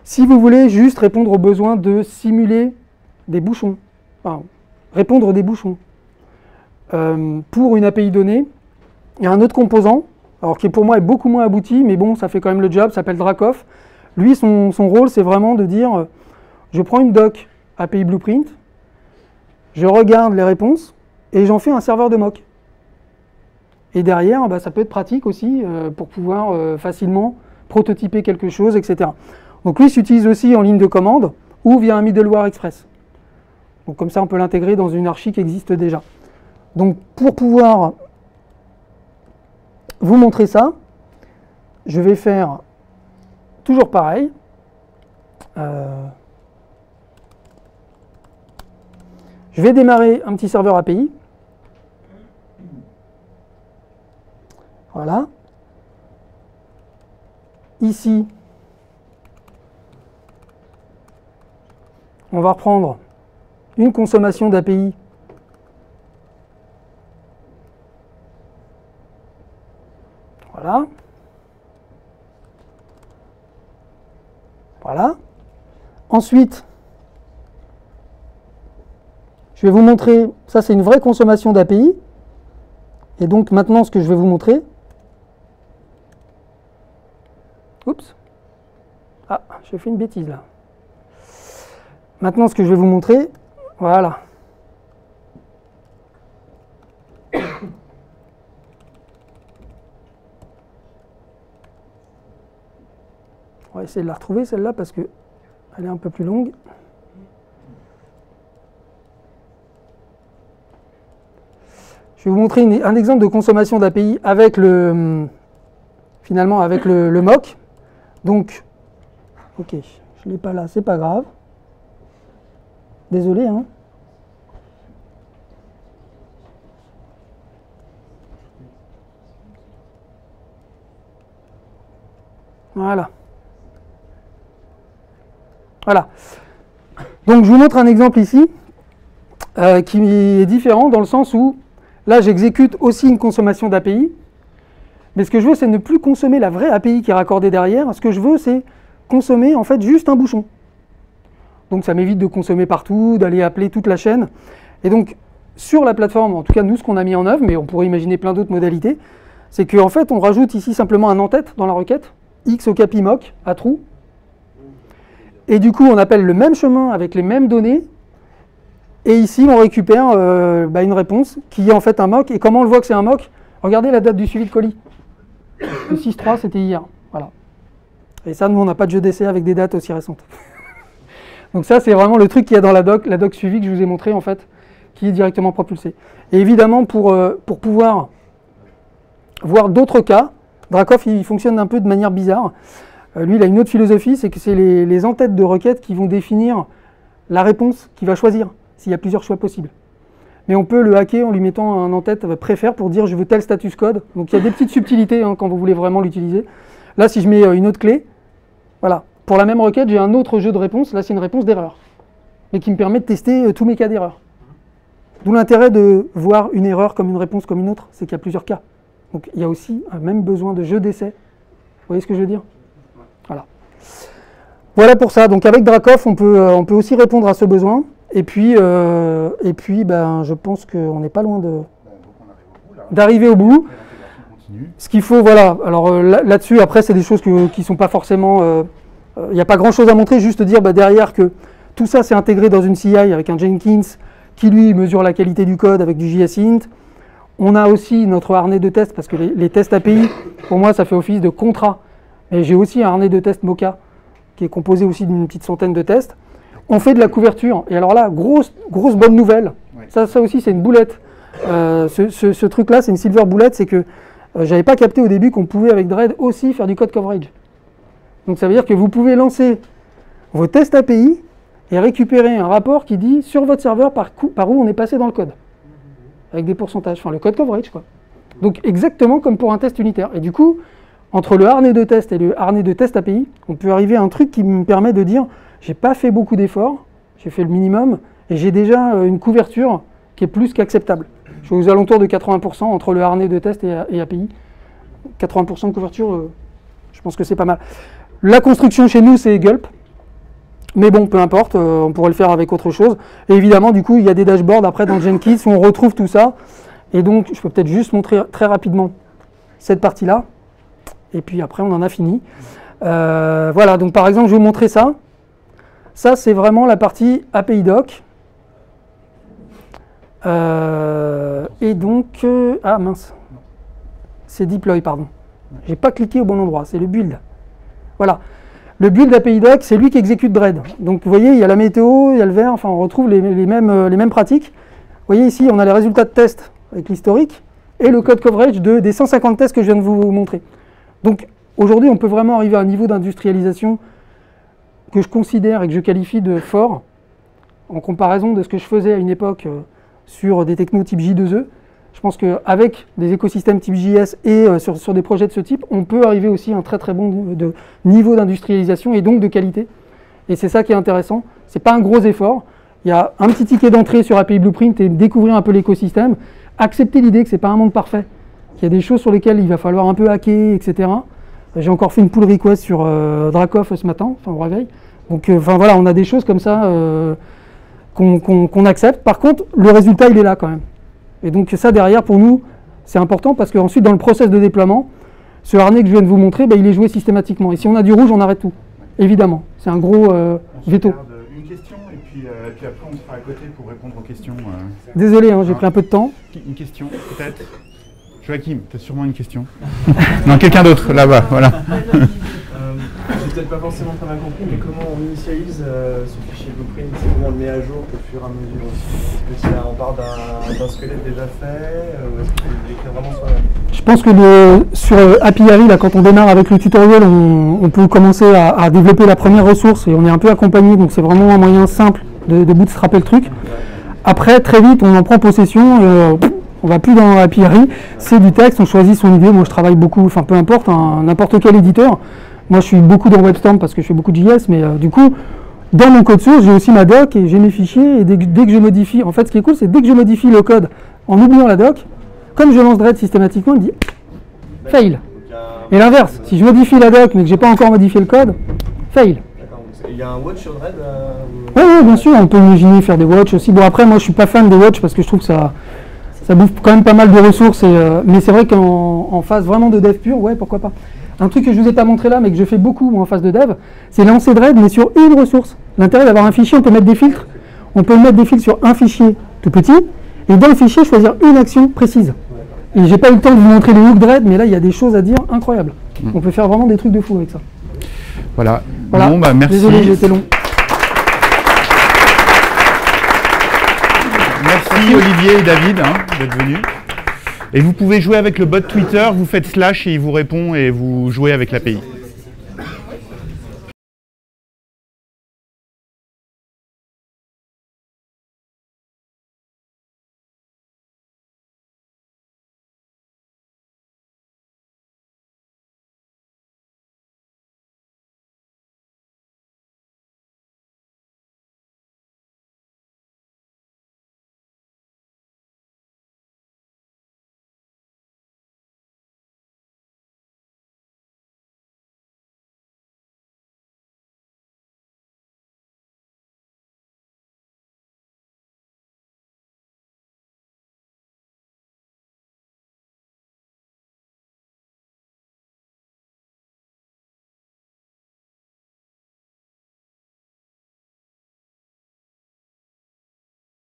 Si vous voulez juste répondre aux besoins de simuler des bouchons, enfin, répondre des bouchons, pour une API donnée, il y a un autre composant, alors qui pour moi est beaucoup moins abouti, mais bon, ça fait quand même le job, ça s'appelle Dracoff. Lui, son rôle, c'est vraiment de dire, je prends une doc API Blueprint, je regarde les réponses, et j'en fais un serveur de mock. Et derrière, bah, ça peut être pratique aussi pour pouvoir facilement prototyper quelque chose, etc. Donc lui s'utilise aussi en ligne de commande ou via un middleware express. Donc comme ça, on peut l'intégrer dans une archi qui existe déjà. Donc pour pouvoir vous montrer ça, je vais faire toujours pareil. Je vais démarrer un petit serveur API. Voilà. Ici, on va reprendre une consommation d'API Ensuite, je vais vous montrer, ça c'est une vraie consommation d'API. Et donc maintenant, ce que je vais vous montrer, oups, ah, j'ai fait une bêtise là. Maintenant, ce que je vais vous montrer, voilà. On va essayer de la retrouver celle-là parce qu'elle est un peu plus longue. Je vais vous montrer un exemple de consommation d'API avec finalement avec le mock. Donc, ok, je ne l'ai pas là, c'est pas grave. Désolé, hein. Voilà. Voilà. Donc, je vous montre un exemple ici qui est différent dans le sens où là, j'exécute aussi une consommation d'API. Mais ce que je veux, c'est ne plus consommer la vraie API qui est raccordée derrière. Ce que je veux, c'est consommer en fait juste un bouchon. Donc ça m'évite de consommer partout, d'aller appeler toute la chaîne. Et donc sur la plateforme, en tout cas nous ce qu'on a mis en œuvre, mais on pourrait imaginer plein d'autres modalités, c'est qu'en fait on rajoute ici simplement un en-tête dans la requête, x au capi mock à true. Et du coup on appelle le même chemin avec les mêmes données. Et ici on récupère une réponse qui est en fait un mock. Et comment on le voit que c'est un mock? Regardez la date du suivi de colis. Le 6-3 c'était hier. Voilà. Et ça nous on n'a pas de jeu d'essai avec des dates aussi récentes. Donc ça, c'est vraiment le truc qu'il y a dans la doc suivi que je vous ai montré, en fait, qui est directement propulsé. Et évidemment, pour pouvoir voir d'autres cas, Dracoff, il fonctionne un peu de manière bizarre. Lui, il a une autre philosophie, c'est que c'est les en-têtes de requêtes qui vont définir la réponse qu'il va choisir, s'il y a plusieurs choix possibles. Mais on peut le hacker en lui mettant un en-tête préfère pour dire « je veux tel status code ». Donc il y a des petites subtilités hein, quand vous voulez vraiment l'utiliser. Là, si je mets une autre clé, voilà. Pour la même requête, j'ai un autre jeu de réponse. Là, c'est une réponse d'erreur, mais qui me permet de tester tous mes cas d'erreur. D'où l'intérêt de voir une erreur comme une réponse comme une autre, c'est qu'il y a plusieurs cas. Donc, il y a aussi un même besoin de jeu d'essai. Vous voyez ce que je veux dire? Voilà. Voilà pour ça. Donc, avec Dracoff, on peut aussi répondre à ce besoin. Et puis je pense qu'on n'est pas loin d'arriver au bout. Ce qu'il faut, voilà. Alors là-dessus, après, c'est des choses qui ne sont pas forcément... Il n'y a pas grand-chose à montrer, juste dire derrière que tout ça c'est intégré dans une CI avec un Jenkins qui lui mesure la qualité du code avec du JSInt. On a aussi notre harnais de test parce que les tests API, pour moi ça fait office de contrat. Mais j'ai aussi un harnais de test Mocha qui est composé aussi d'une petite centaine de tests. On fait de la couverture. Et alors là, grosse bonne nouvelle. Oui. Ça aussi c'est une boulette. Ce truc-là c'est une silver boulette, c'est que j'avais pas capté au début qu'on pouvait avec Dread aussi faire du code coverage. Donc ça veut dire que vous pouvez lancer vos tests API et récupérer un rapport qui dit sur votre serveur par où on est passé dans le code. Avec des pourcentages, enfin le code coverage quoi. Donc exactement comme pour un test unitaire. Et du coup, entre le harnais de test et le harnais de test API, on peut arriver à un truc qui me permet de dire j'ai pas fait beaucoup d'efforts, j'ai fait le minimum et j'ai déjà une couverture qui est plus qu'acceptable. Je suis aux alentours de 80% entre le harnais de test et API. 80% de couverture, je pense que c'est pas mal. La construction chez nous, c'est Gulp. Mais bon, peu importe, on pourrait le faire avec autre chose. Et évidemment, du coup, il y a des dashboards après dans Jenkins où on retrouve tout ça. Et donc, je peux peut-être juste montrer très rapidement cette partie-là. Et puis après, on en a fini. Voilà, donc par exemple, je vais vous montrer ça. Ça, c'est vraiment la partie API Doc. Et donc, ah mince, c'est Deploy, pardon. J'ai pas cliqué au bon endroit, c'est le build. Voilà, le build API Doc, c'est lui qui exécute Dread. Donc vous voyez, il y a la météo, il y a le vert, enfin on retrouve les mêmes pratiques. Vous voyez ici, on a les résultats de test avec l'historique et le code coverage des 150 tests que je viens de vous montrer. Donc aujourd'hui, on peut vraiment arriver à un niveau d'industrialisation que je considère et que je qualifie de fort en comparaison de ce que je faisais à une époque sur des technos type J2E. Je pense qu'avec des écosystèmes type JS et sur des projets de ce type, on peut arriver aussi à un très bon niveau d'industrialisation et donc de qualité. Et c'est ça qui est intéressant. Ce n'est pas un gros effort. Il y a un petit ticket d'entrée sur API Blueprint et découvrir un peu l'écosystème. Accepter l'idée que ce n'est pas un monde parfait. Qu'il y a des choses sur lesquelles il va falloir un peu hacker, etc. J'ai encore fait une pull request sur Dracoff ce matin, enfin au réveil. Donc voilà, on a des choses comme ça qu'on accepte. Par contre, le résultat, il est là quand même. Et donc ça, derrière, pour nous, c'est important parce qu'ensuite, dans le process de déploiement, ce harnais que je viens de vous montrer, il est joué systématiquement. Et si on a du rouge, on arrête tout. Évidemment, c'est un gros veto. Une question et puis après on sera à côté pour répondre aux questions. Désolé, j'ai pris un peu de temps. Une question peut-être. Joachim, tu as sûrement une question. Non, quelqu'un d'autre, là-bas, voilà. J'ai peut-être pas forcément très bien compris, mais comment on initialise ce fichier blueprint? Comment on le met à jour au fur et à mesure aussi? Est-ce que on part d'un squelette déjà fait? Est-ce qu'il faut l'écrire vraiment soi-même? Je pense que sur API, là, quand on démarre avec le tutoriel, on peut commencer à développer la première ressource et on est un peu accompagné, donc c'est vraiment un moyen simple de bootstrapper le truc. Après, très vite, on en prend possession. On va plus dans API, c'est du texte, on choisit son idée. Moi, je travaille beaucoup, enfin peu importe, n'importe quel éditeur. Moi, je suis beaucoup dans WebStorm parce que je fais beaucoup de JS, mais du coup, dans mon code source, j'ai aussi ma doc et j'ai mes fichiers. Et dès que je modifie, en fait, ce qui est cool, c'est dès que je modifie le code en oubliant la doc, comme je lance Dread systématiquement, il dit fail. Et l'inverse, si je modifie la doc mais que j'ai pas encore modifié le code, fail. Il y a un watch sur Dread Oui, bien sûr, on peut imaginer faire des watch aussi. Bon, après, moi, je suis pas fan des watch parce que je trouve que ça bouffe quand même pas mal de ressources. Mais c'est vrai qu'en phase vraiment de dev pur, ouais, pourquoi pas. Un truc que je vous ai pas montré là, mais que je fais beaucoup moi, en phase de dev, c'est lancer Dread, mais sur une ressource. L'intérêt d'avoir un fichier, on peut mettre des filtres. On peut mettre des filtres sur un fichier tout petit, et dans le fichier, choisir une action précise. Et j'ai pas eu le temps de vous montrer les hooks Dread, mais là, il y a des choses à dire incroyables. On peut faire vraiment des trucs de fou avec ça. Voilà. Bon, bah, merci. Désolé, j'ai été long. Merci Olivier et David d'être venus. Et vous pouvez jouer avec le bot Twitter, vous faites slash et il vous répond et vous jouez avec l'API.